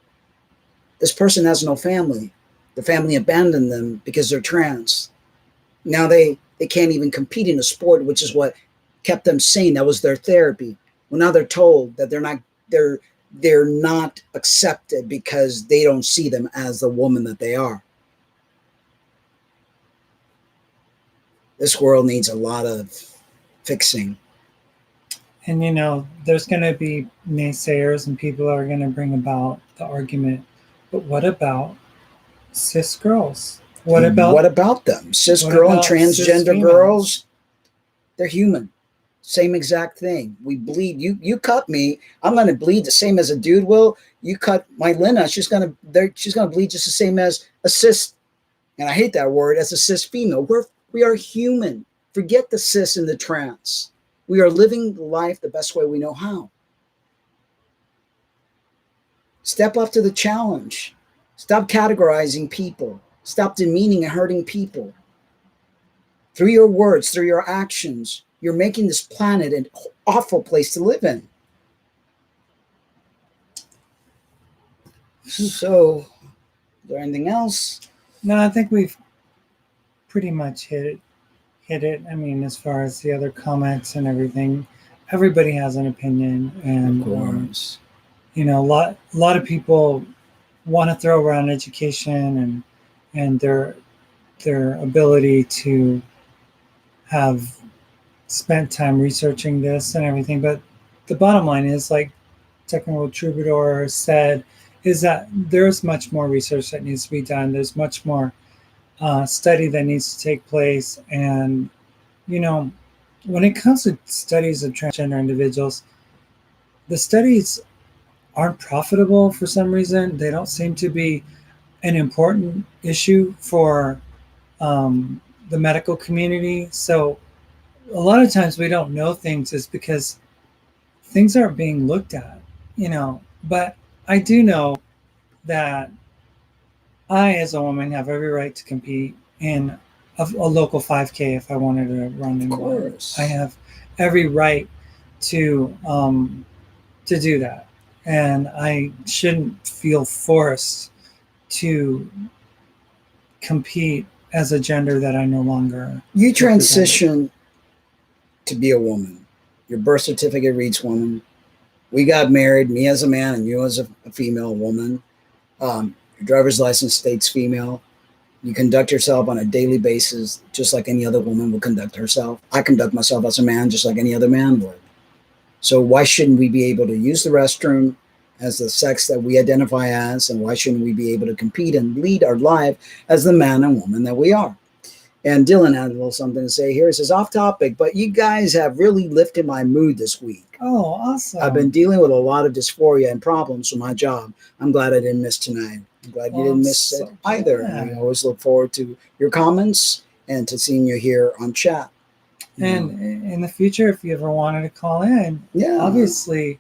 This person has no family. The family abandoned them because they're trans. Now they can't even compete in a sport, which is what kept them sane. That was their therapy. Well, now they're told that they're not accepted because they don't see them as the woman that they are. This world needs a lot of fixing. And you know, there's going to be naysayers and people are going to bring about the argument. But what about cis girls? What about them? Cis girl and transgender girls, they're human. Same exact thing. We bleed. You cut me, I'm going to bleed the same as a dude will. You cut my Lynna, she's going to bleed just the same as a cis, and I hate that word, as a cis female. We are human. Forget the cis and the trans. We are living life the best way we know how. Step up to the challenge. Stop categorizing people. Stop demeaning and hurting people. Through your words, through your actions, you're making this planet an awful place to live in. So, is there anything else? No, I think we've pretty much hit it. I mean, as far as the other comments and everything, everybody has an opinion, and of course, you know, a lot of people want to throw around education and their ability to have spent time researching this and everything. But the bottom line is, like Technical Troubadour said, is that there's much more research that needs to be done. There's much more study that needs to take place. And, you know, when it comes to studies of transgender individuals, the studies aren't profitable for some reason. They don't seem to be an important issue for the medical community. So a lot of times we don't know things is because things aren't being looked at, you know. But I do know that I, as a woman, have every right to compete in a local 5K if I wanted to run in one. I have every right to do that, and I shouldn't feel forced to compete as a gender that I no longer. You transition to be a woman. Your birth certificate reads woman. We got married, me as a man and you as a female woman. Your driver's license states female. You conduct yourself on a daily basis just like any other woman would conduct herself. I conduct myself as a man just like any other man would. So why shouldn't we be able to use the restroom as the sex that we identify as, and why shouldn't we be able to compete and lead our life as the man and woman that we are? And Dylan had a little something to say here. He says, off topic, but you guys have really lifted my mood this week. Oh, awesome. I've been dealing with a lot of dysphoria and problems with my job. I'm glad I didn't miss tonight. I'm glad you didn't miss it either. Yeah. I always look forward to your comments and to seeing you here on chat. And in the future, if you ever wanted to call in, obviously,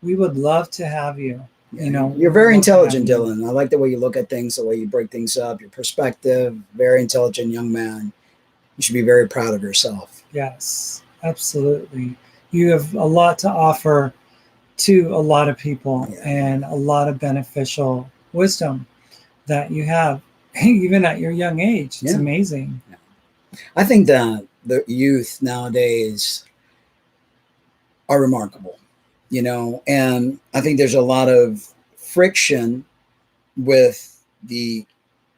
we would love to have you. You know, you're very intelligent, Dylan. I like the way you look at things, the way you break things up, your perspective. Very intelligent young man. You should be very proud of yourself. Yes, absolutely. You have a lot to offer to a lot of people, and a lot of beneficial wisdom that you have, even at your young age. It's amazing. Yeah. I think that the youth nowadays are remarkable. You know, and I think there's a lot of friction with the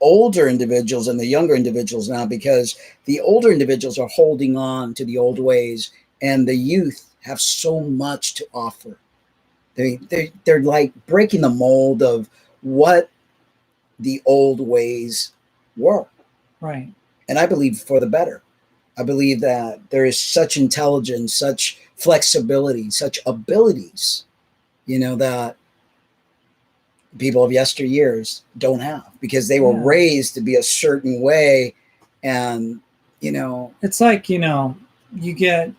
older individuals and the younger individuals now, because the older individuals are holding on to the old ways, and the youth have so much to offer. They're like breaking the mold of what the old ways were. Right. And I believe for the better. I believe that there is such intelligence, such flexibility, such abilities, that people of yesteryears don't have, because they were Yeah. raised to be a certain way. And, It's like, you get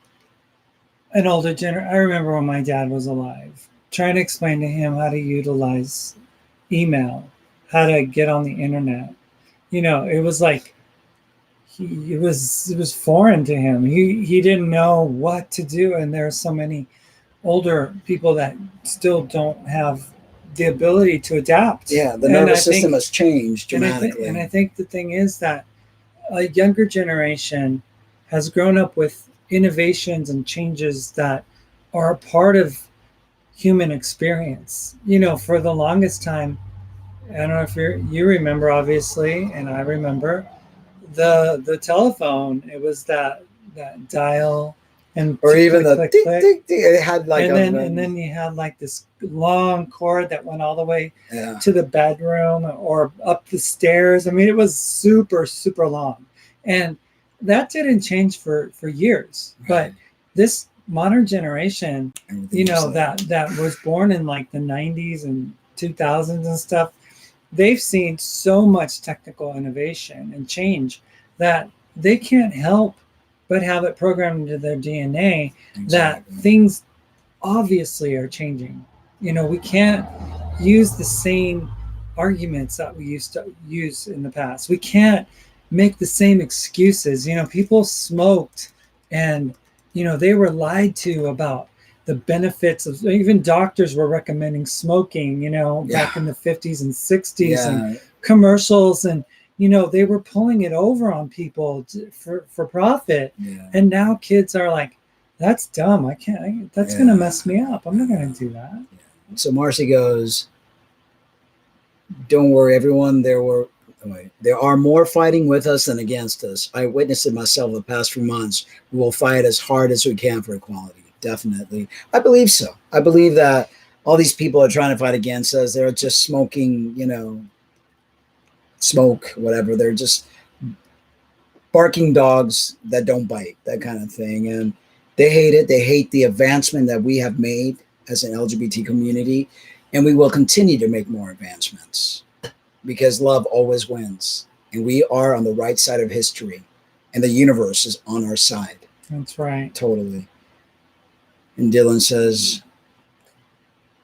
an older generation. I remember when my dad was alive, trying to explain to him how to utilize email, how to get on the internet. It was like it was foreign to him. He didn't know what to do, and there are so many older people that still don't have the ability to adapt. yeah, the And I nervous system think, has changed and dramatically. I think the thing is that a younger generation has grown up with innovations and changes that are a part of human experience. For the longest time, I don't know if you remember, obviously, and I remember the telephone. It was that dial and Or even click the click tick, click, tick, tick. It had like and then you had like this long cord that went all the way yeah. to the bedroom or up the stairs. I mean, it was super super long, and that didn't change for years. Right. But this modern generation, Everything was like, that was born in like the 90s and 2000s and stuff, they've seen so much technical innovation and change that they can't help but have it programmed into their DNA that exactly. things obviously are changing. We can't use the same arguments that we used to use in the past. We can't make the same excuses. People smoked, and they were lied to about the benefits of, even doctors were recommending smoking, back in the 50s and 60s, and Yeah. commercials, and they were pulling it over on people for profit. Yeah. And now kids are like, that's dumb. That's Yeah. going to mess me up. I'm not going to do that. So Marcy goes, don't worry, everyone. There are more fighting with us than against us. I witnessed it myself the past few months. We will fight as hard as we can for equality. Definitely. I believe so. I believe that all these people are trying to fight against us. They're just smoking, smoke, whatever. They're just barking dogs that don't bite, that kind of thing. And they hate it. They hate the advancement that we have made as an LGBT community. And we will continue to make more advancements because love always wins. And we are on the right side of history. And the universe is on our side. That's right. Totally. And Dylan says,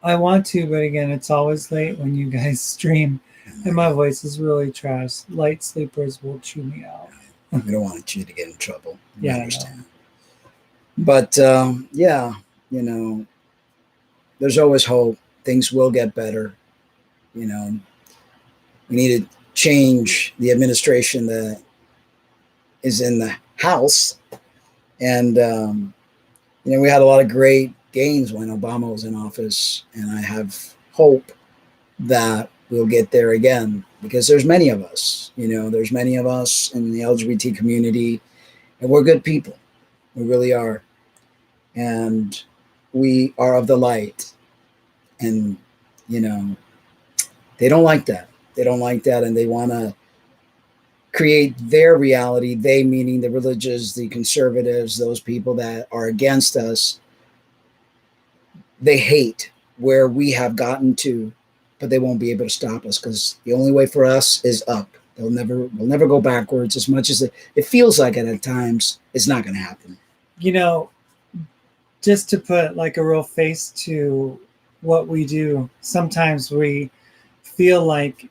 I want to, but again, it's always late when you guys stream, and my voice is really trash. Light sleepers will chew me out. we don't want you to get in trouble. Yeah, I understand. But yeah, there's always hope. Things will get better. We need to change the administration that is in the House. And, we had a lot of great gains when Obama was in office. And I have hope that we'll get there again because there's many of us, there's many of us in the LGBT community, and we're good people. We really are. And we are of the light. And, they don't like that. They don't like that. And they want to create their reality. They meaning the religious, the conservatives, those people that are against us. They hate where we have gotten to, but they won't be able to stop us because the only way for us is up. We'll never go backwards as much as it feels like it at times. It's not going to happen. Just to put like a real face to what we do, sometimes we feel like,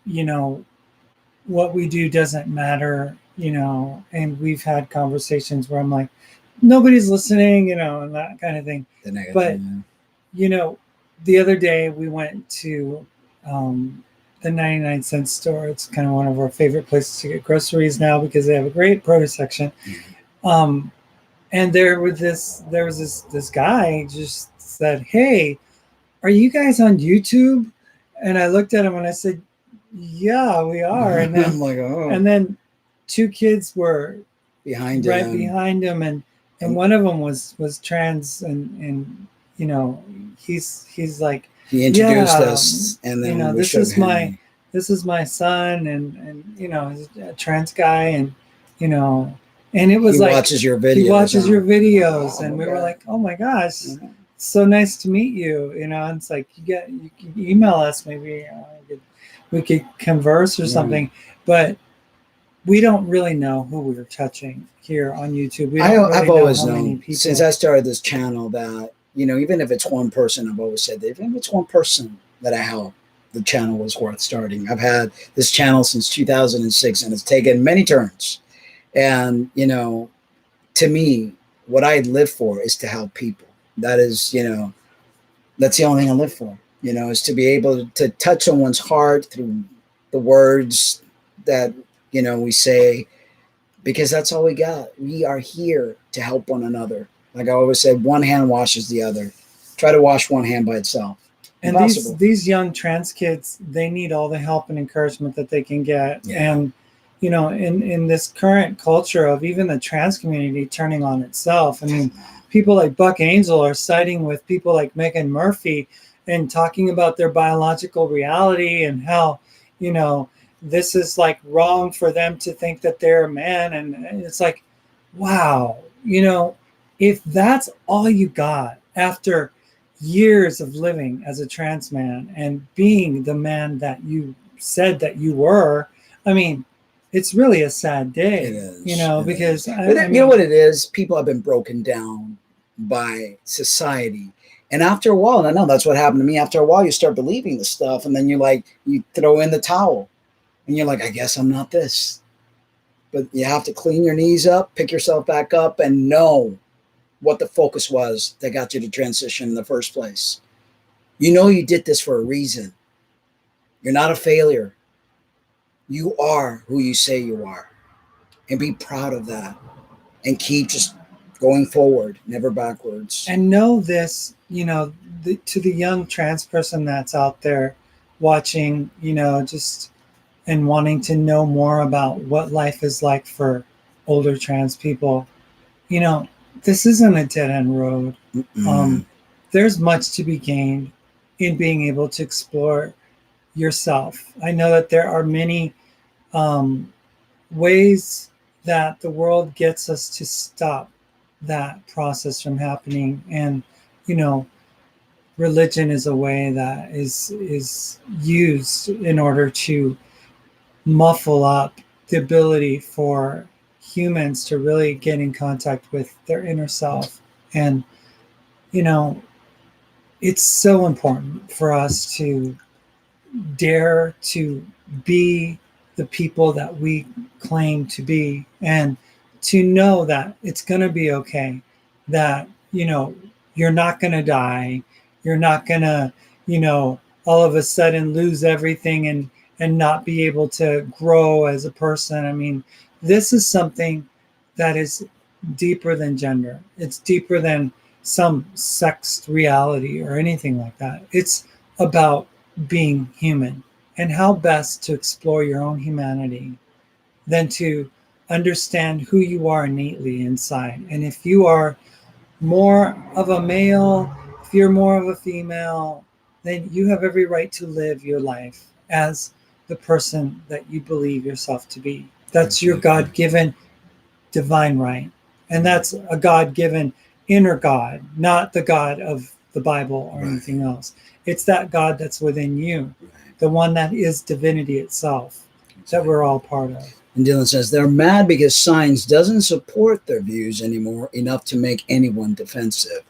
what we do doesn't matter, and we've had conversations where I'm like, nobody's listening, and that kind of thing. But, the other day we went to the 99-cent store. It's kind of one of our favorite places to get groceries now because they have a great produce section. Mm-hmm. And there was this guy just said, "Hey, are you guys on YouTube?" And I looked at him and I said, "Yeah, we are." And then, I'm like, oh. And then two kids were behind him, and one of them was trans, and he's like, He introduced Yeah, us, and you then know, we this showed is him. my son, and you know, he's a trans guy, and you know, and it He was like watches your he videos. watches Huh? your videos, Wow, and we were okay. like, oh my gosh, Mhm. so nice to meet you. You know, and it's like you can email us, maybe we could converse or Yeah. something, but we don't really know who we're touching here on YouTube. We don't really I've know always how many known since people. I started this channel that, you know, even if it's one person, I've always said that even if it's one person that I help, the channel was worth starting. I've had this channel since 2006, and it's taken many turns. And, you know, to me, what I live for is to help people. That is, you know, that's the only thing I live for, you know, is to be able to touch someone's heart through the words that, you know, we say, because that's all we got. We are here to help one another. Like I always said, one hand washes the other. Try to wash one hand by itself. And Impossible. these young trans kids, they need all the help and encouragement that they can get. Yeah. And you know, in this current culture of even the trans community turning on itself, I mean, people like Buck Angel are siding with people like Megan Murphy and talking about their biological reality and how, you know, this is like wrong for them to think that they're a man. And it's like, wow, you know, if that's all you got after years of living as a trans man and being the man that you said that you were, I mean, it's really a sad day, It is. you know, It because is. But I you know mean, what it is? People have been broken down by society. And after a while, and I know that's what happened to me, after a while, you start believing the stuff, and then you like, you throw in the towel, and you're like, I guess I'm not this. But you have to clean your knees up, pick yourself back up, and know what the focus was that got you to transition in the first place. You know, you did this for a reason. You're not a failure. You are who you say you are. And be proud of that. And keep just going forward, never backwards. and know this, you know, to the young trans person that's out there watching, you know, just and wanting to know more about what life is like for older trans people, you know, this isn't a dead end road. Mm-mm. Um, there's much to be gained in being able to explore yourself. I know that there are many um, ways that the world gets us to stop that process from happening, and you know, religion is a way that is used in order to muffle up the ability for humans to really get in contact with their inner self. And you know, it's so important for us to dare to be the people that we claim to be, and to know that it's going to be okay, that you know, you're not going to die, you're not going to, you know, all of a sudden lose everything and not be able to grow as a person. I mean, this is something that is deeper than gender, it's deeper than some sex reality or anything like that. It's about being human, and how best to explore your own humanity than to understand who you are innately inside. And if you are more of a male, if you're more of a female, then you have every right to live your life as the person that you believe yourself to be. That's your God given divine right. And that's a God given inner God, not the God of the Bible or Right. anything else. It's that God that's within you, Right. the one that is divinity itself, that we're all part of. And Dylan says they're mad because science doesn't support their views anymore enough to make anyone defensive.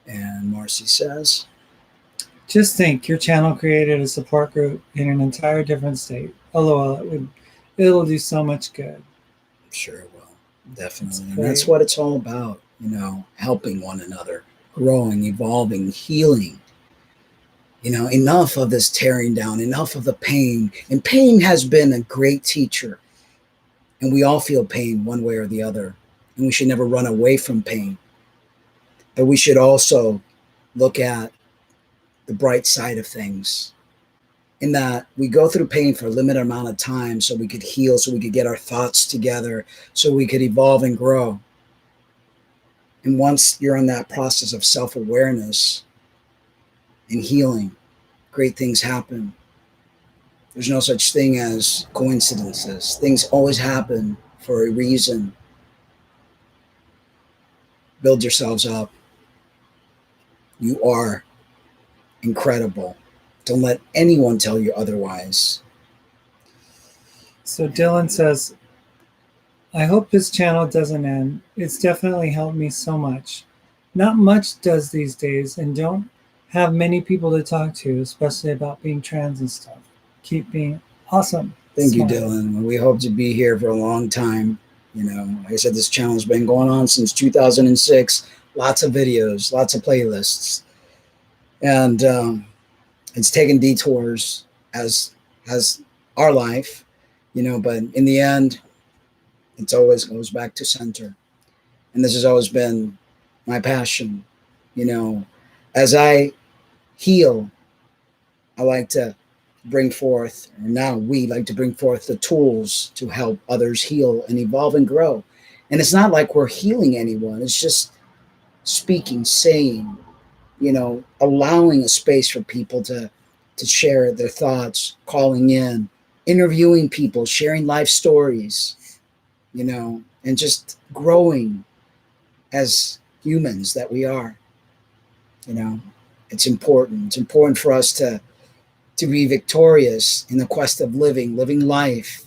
And Marcy says, Just think, your channel created a support group in an entire different state. LOL, it'll do so much good. sure it will. Definitely. And great. that's what it's all about, you know, helping one another, growing, evolving, healing. You know, enough of this tearing down, enough of the pain. And pain has been a great teacher. And we all feel pain one way or the other. And we should never run away from pain. But we should also look at the bright side of things, in that we go through pain for a limited amount of time so we could heal, so we could get our thoughts together, so we could evolve and grow. And once you're in that process of self-awareness and healing, great things happen. There's no such thing as coincidences. Things always happen for a reason. Build yourselves up. You are incredible. Don't let anyone tell you otherwise. So Dylan says, I hope this channel doesn't end. It's definitely helped me so much. Not much does these days, and don't have many people to talk to, especially about being trans and stuff. Keep being awesome. Thank you, Smart. Dylan. We hope to be here for a long time. You know, like I said, this channel has been going on since 2006. Lots of videos, lots of playlists. And it's taken detours as our life, you know, but in the end, it always goes back to center. And this has always been my passion. You know, as I heal, I like to bring forth, or now we like to bring forth the tools to help others heal and evolve and grow. And it's not like we're healing anyone. It's just speaking, saying, you know, allowing a space for people to share their thoughts, calling in, interviewing people, sharing life stories, you know, and just growing as humans that we are. You know, it's important. It's important for us to be victorious in the quest of living life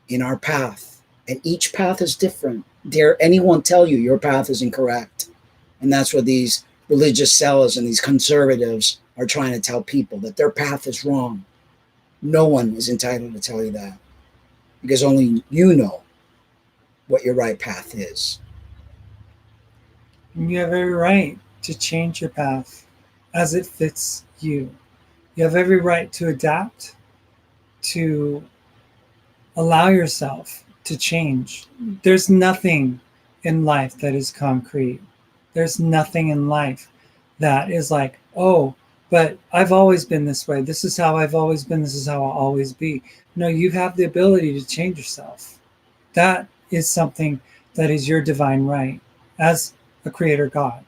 in our path. And each path is different. Dare anyone tell you your path is incorrect? And that's what these religious zealots and these conservatives are trying to tell people, that their path is wrong. No one is entitled to tell you that, because only you know what your right path is. And you have every right to change your path as it fits you. You have every right to adapt, to allow yourself to change. There's nothing in life that is concrete. There's nothing in life that is like, oh, but I've always been this way. This is how I've always been. This is how I'll always be. No, you have the ability to change yourself. That is something that is your divine right as a creator God.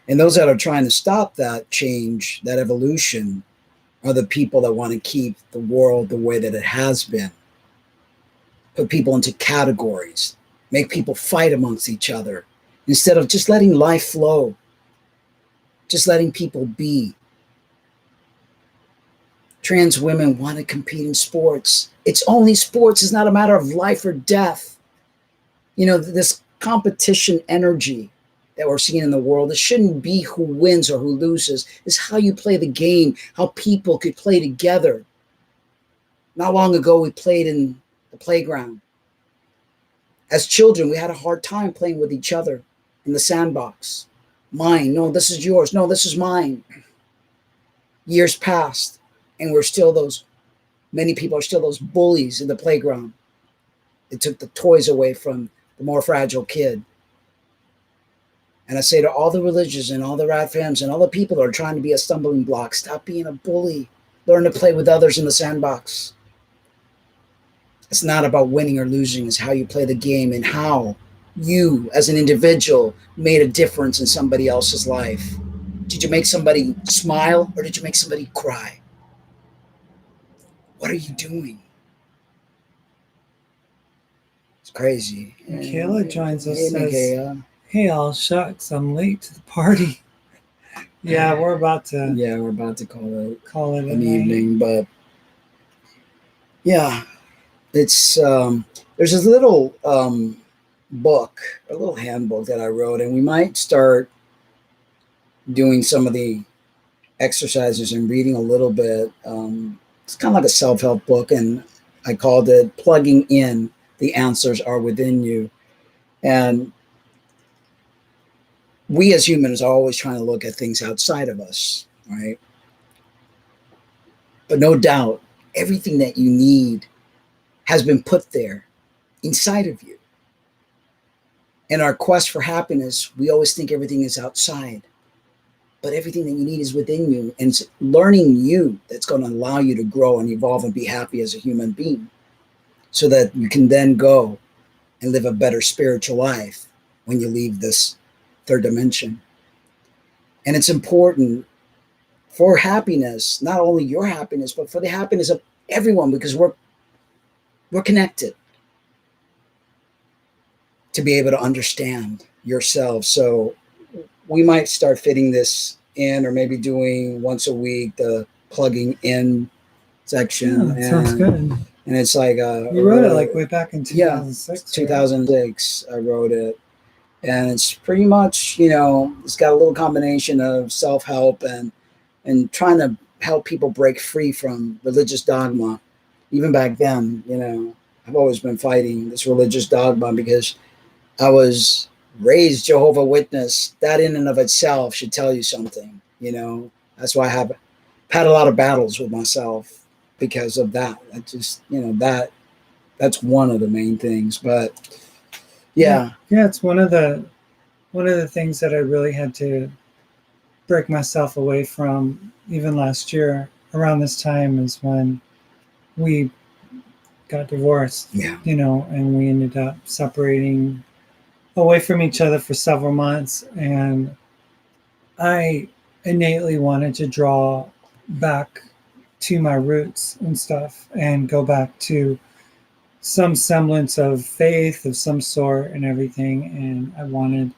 And those that are trying to stop that change, that evolution, are the people that want to keep the world the way that it has been. Put people into categories, make people fight amongst each other, instead of just letting life flow, just letting people be. Trans women want to compete in sports. It's only sports. It's not a matter of life or death. You know, this competition energy that we're seeing in the world, it shouldn't be who wins or who loses. It's how you play the game, how people could play together. Not long ago, we played in the playground. As children, we had a hard time playing with each other in the sandbox. Mine, no, this is yours. No, this is mine. Years passed, and many people are still those bullies in the playground. It took the toys away from the more fragile kid. And I say to all the religious and all the rat fams and all the people that are trying to be a stumbling block, stop being a bully. Learn to play with others in the sandbox. It's not about winning or losing. It's how you play the game and how you, as an individual, made a difference in somebody else's life. Did you make somebody smile or did you make somebody cry? What are you doing? It's crazy. Michaela joins us, Hey, says, Michaela. hey, all shucks, I'm late to the party. Yeah, we're about to Yeah, we're about to call it an an evening, but yeah, it's there's this little book, a little handbook that I wrote, and we might start doing some of the exercises and reading a little bit. It's kind of like a self-help book, and I called it Plugging In, the Answers Are Within You. And we as humans are always trying to look at things outside of us, right? But no doubt, everything that you need has been put there inside of you. In our quest for happiness, we always think everything is outside, but everything that you need is within you. And it's learning you that's going to allow you to grow and evolve and be happy as a human being, so that you can then go and live a better spiritual life when you leave this third dimension. And it's important for happiness, not only your happiness, but for the happiness of everyone, because we're connected, to be able to understand yourself. So we might start fitting this in, or maybe doing once a week the plugging in section. Yeah, sounds good. And it's like you wrote it like way back in 2006. 2006 I wrote it, and it's pretty much, you know, it's got a little combination of self-help and trying to help people break free from religious dogma. Even back then, you know, I've always been fighting this religious dogma because I was raised Jehovah Witness. That in and of itself should tell you something, you know. That's why I have had a lot of battles with myself because of that. I just, you know, that's one of the main things. But yeah, it's one of the things that I really had to break myself away from. Even last year around this time is when we got divorced. You know, and we ended up separating away from each other for several months, and I innately wanted to draw back to my roots and stuff and go back to some semblance of faith of some sort and everything. And I wanted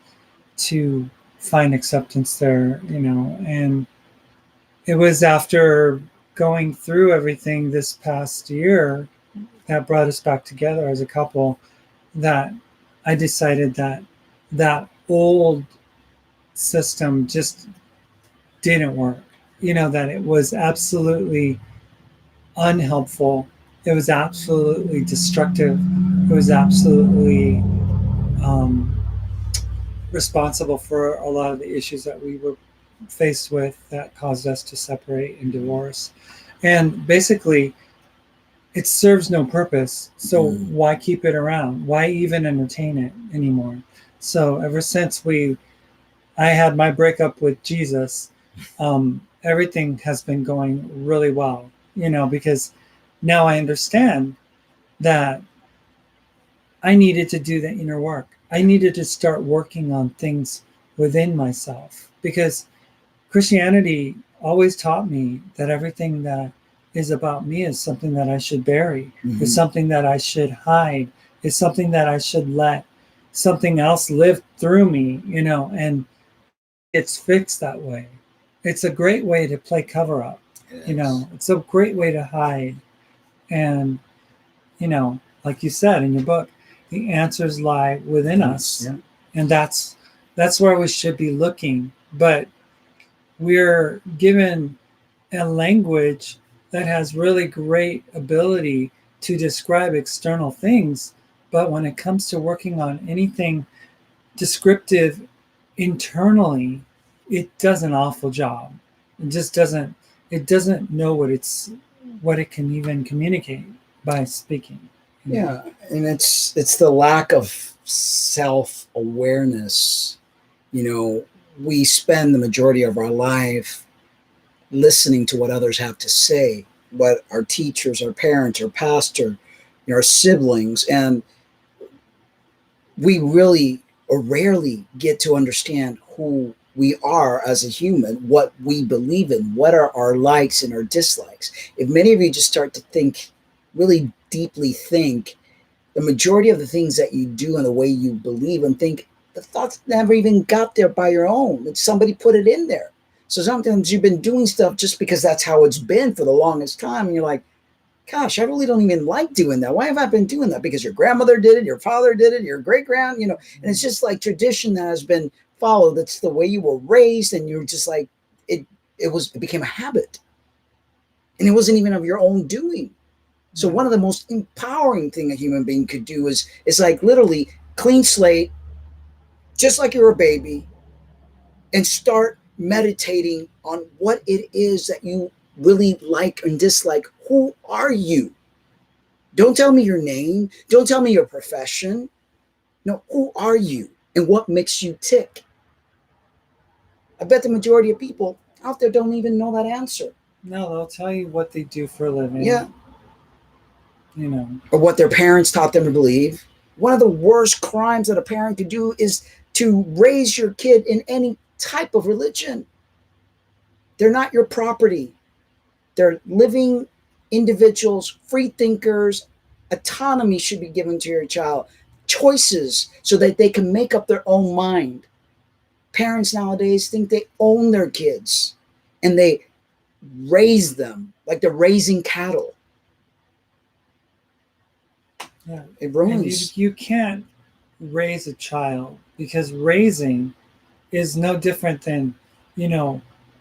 to find acceptance there, you know. And it was after going through everything this past year that brought us back together as a couple that I decided that that old system just didn't work. You know, that it was absolutely unhelpful. It was absolutely destructive. It was absolutely responsible for a lot of the issues that we were faced with that caused us to separate and divorce. And basically, it serves no purpose. So why keep it around? Why even entertain it anymore? So ever since I had my breakup with Jesus, everything has been going really well, you know, because now I understand that I needed to do the inner work. I needed to start working on things within myself, because Christianity always taught me that everything that is about me is something that I should bury, is something that I should hide, is something that I should let something else live through me, you know, and it's fixed that way. It's a great way to play cover up, you know, it's a great way to hide. And, you know, like you said in your book, the answers lie within us. Yeah. And that's where we should be looking. But we're given a language that has really great ability to describe external things. But when it comes to working on anything descriptive internally, it does an awful job. It just doesn't know what it can even communicate by speaking. Yeah, and it's the lack of self-awareness. You know, we spend the majority of our life listening to what others have to say, what our teachers, our parents, our pastor, you know, our siblings, and we really or rarely get to understand who we are as a human, what we believe in, what are our likes and our dislikes. If many of you just start to think, really deeply think, the majority of the things that you do and the way you believe and think, the thoughts never even got there by your own. It's somebody put it in there. So sometimes you've been doing stuff just because that's how it's been for the longest time. And you're like, gosh, I really don't even like doing that. Why have I been doing that? Because your grandmother did it, your father did it, your great grand, you know, and it's just like tradition that has been followed. That's the way you were raised. And you're just like, it became a habit. And it wasn't even of your own doing. So one of the most empowering thing a human being could do is like literally clean slate, just like you're a baby, and start meditating on what it is that you really like and dislike. Who are you? Don't tell me your name. Don't tell me your profession. No, who are you and what makes you tick? I bet the majority of people out there don't even know that answer. No, they'll tell you what they do for a living. Yeah. You know. Or what their parents taught them to believe. One of the worst crimes that a parent could do is to raise your kid in any type of religion. They're not your property. They're living individuals, free thinkers. Autonomy should be given to your child. Choices so that they can make up their own mind. Parents nowadays think they own their kids and they raise them like they're raising cattle. Yeah. It ruins. And you can't raise a child, because raising is no different than,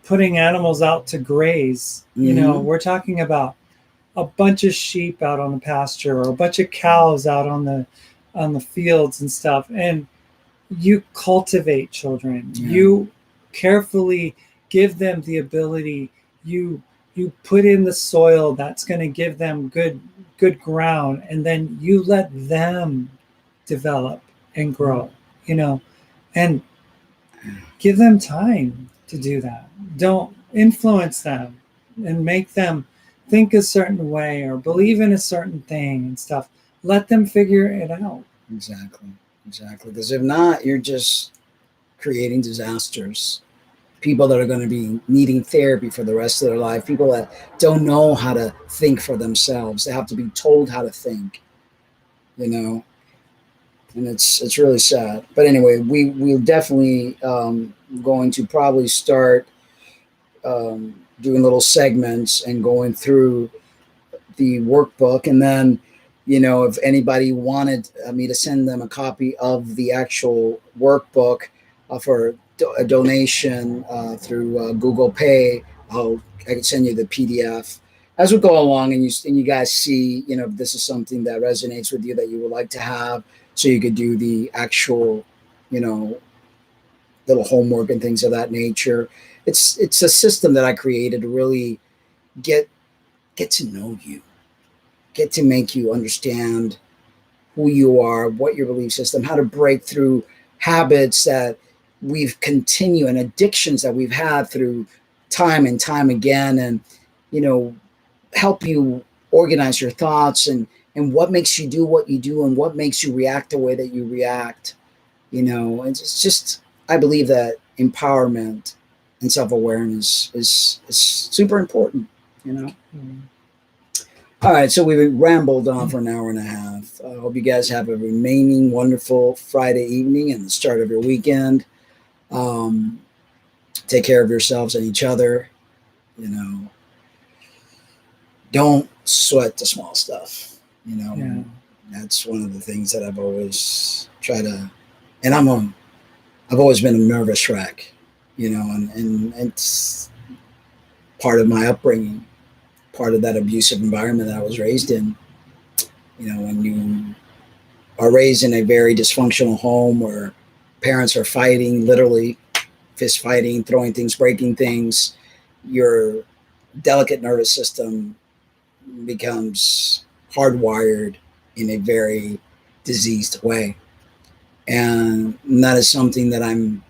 putting animals out to graze. Mhm. We're talking about a bunch of sheep out on the pasture, or a bunch of cows out on the fields and stuff. And you cultivate children. Yeah. You carefully give them the ability. You put in the soil that's going to give them good ground, and then you let them develop and grow, and give them time to do that. Don't influence them and make them think a certain way or believe in a certain thing and stuff. Let them figure it out. Exactly. Because if not, you're just creating disasters. People that are going to be needing therapy for the rest of their life. People that don't know how to think for themselves. They have to be told how to think, and it's really sad. But anyway, we'll definitely going to probably start doing little segments and going through the workbook, and then if anybody wanted me to send them a copy of the actual workbook for a donation through Google Pay, I can send you the PDF as we go along, and you guys see if this is something that resonates with you that you would like to have, so you could do the actual little homework and things of that nature. It's a system that I created to really get to know you, get to make you understand who you are, what your belief system, how to break through habits that we've continued and addictions that we've had through time and time again, and help you organize your thoughts and what makes you do what you do and what makes you react the way that you react. It's just, I believe that empowerment and self-awareness is super important. All right, so we rambled on for an hour and a half. I hope you guys have a remaining wonderful Friday evening and the start of your weekend. Take care of yourselves and each other. Don't sweat the small stuff. Yeah. That's one of the things that I've always tried to, and I've always been a nervous wreck, and it's part of my upbringing, part of that abusive environment that I was raised in. When you are raised in a very dysfunctional home where parents are fighting, literally fist fighting, throwing things, breaking things, your delicate nervous system becomes hardwired in a very diseased way. And that is something that I'm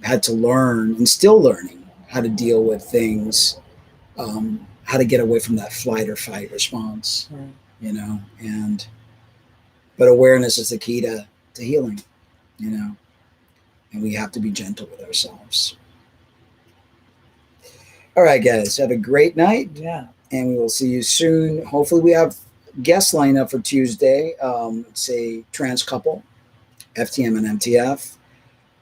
had to learn and still learning how to deal with things, how to get away from that flight or fight response, but awareness is the key to healing, and we have to be gentle with ourselves. All right, guys, have a great night. Yeah. And we will see you soon. Hopefully we have guests lined up for Tuesday. It's a trans couple, FTM and MTF,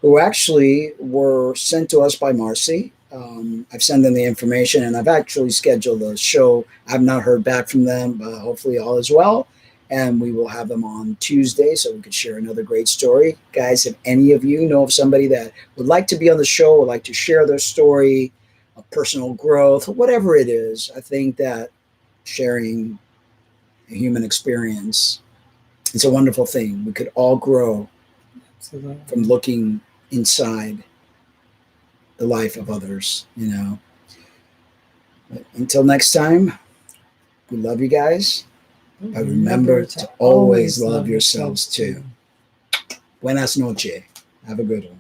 who actually were sent to us by Marcy. I've sent them the information, and I've actually scheduled a show. I've not heard back from them, but hopefully all is well. And we will have them on Tuesday so we could share another great story. Guys, if any of you know of somebody that would like to be on the show, would like to share their story of personal growth, whatever it is, I think that sharing a human experience is a wonderful thing. We could all grow from looking inside the life of others, But until next time, we love you guys. But remember to always love yourselves too. Buenas noches. Have a good one.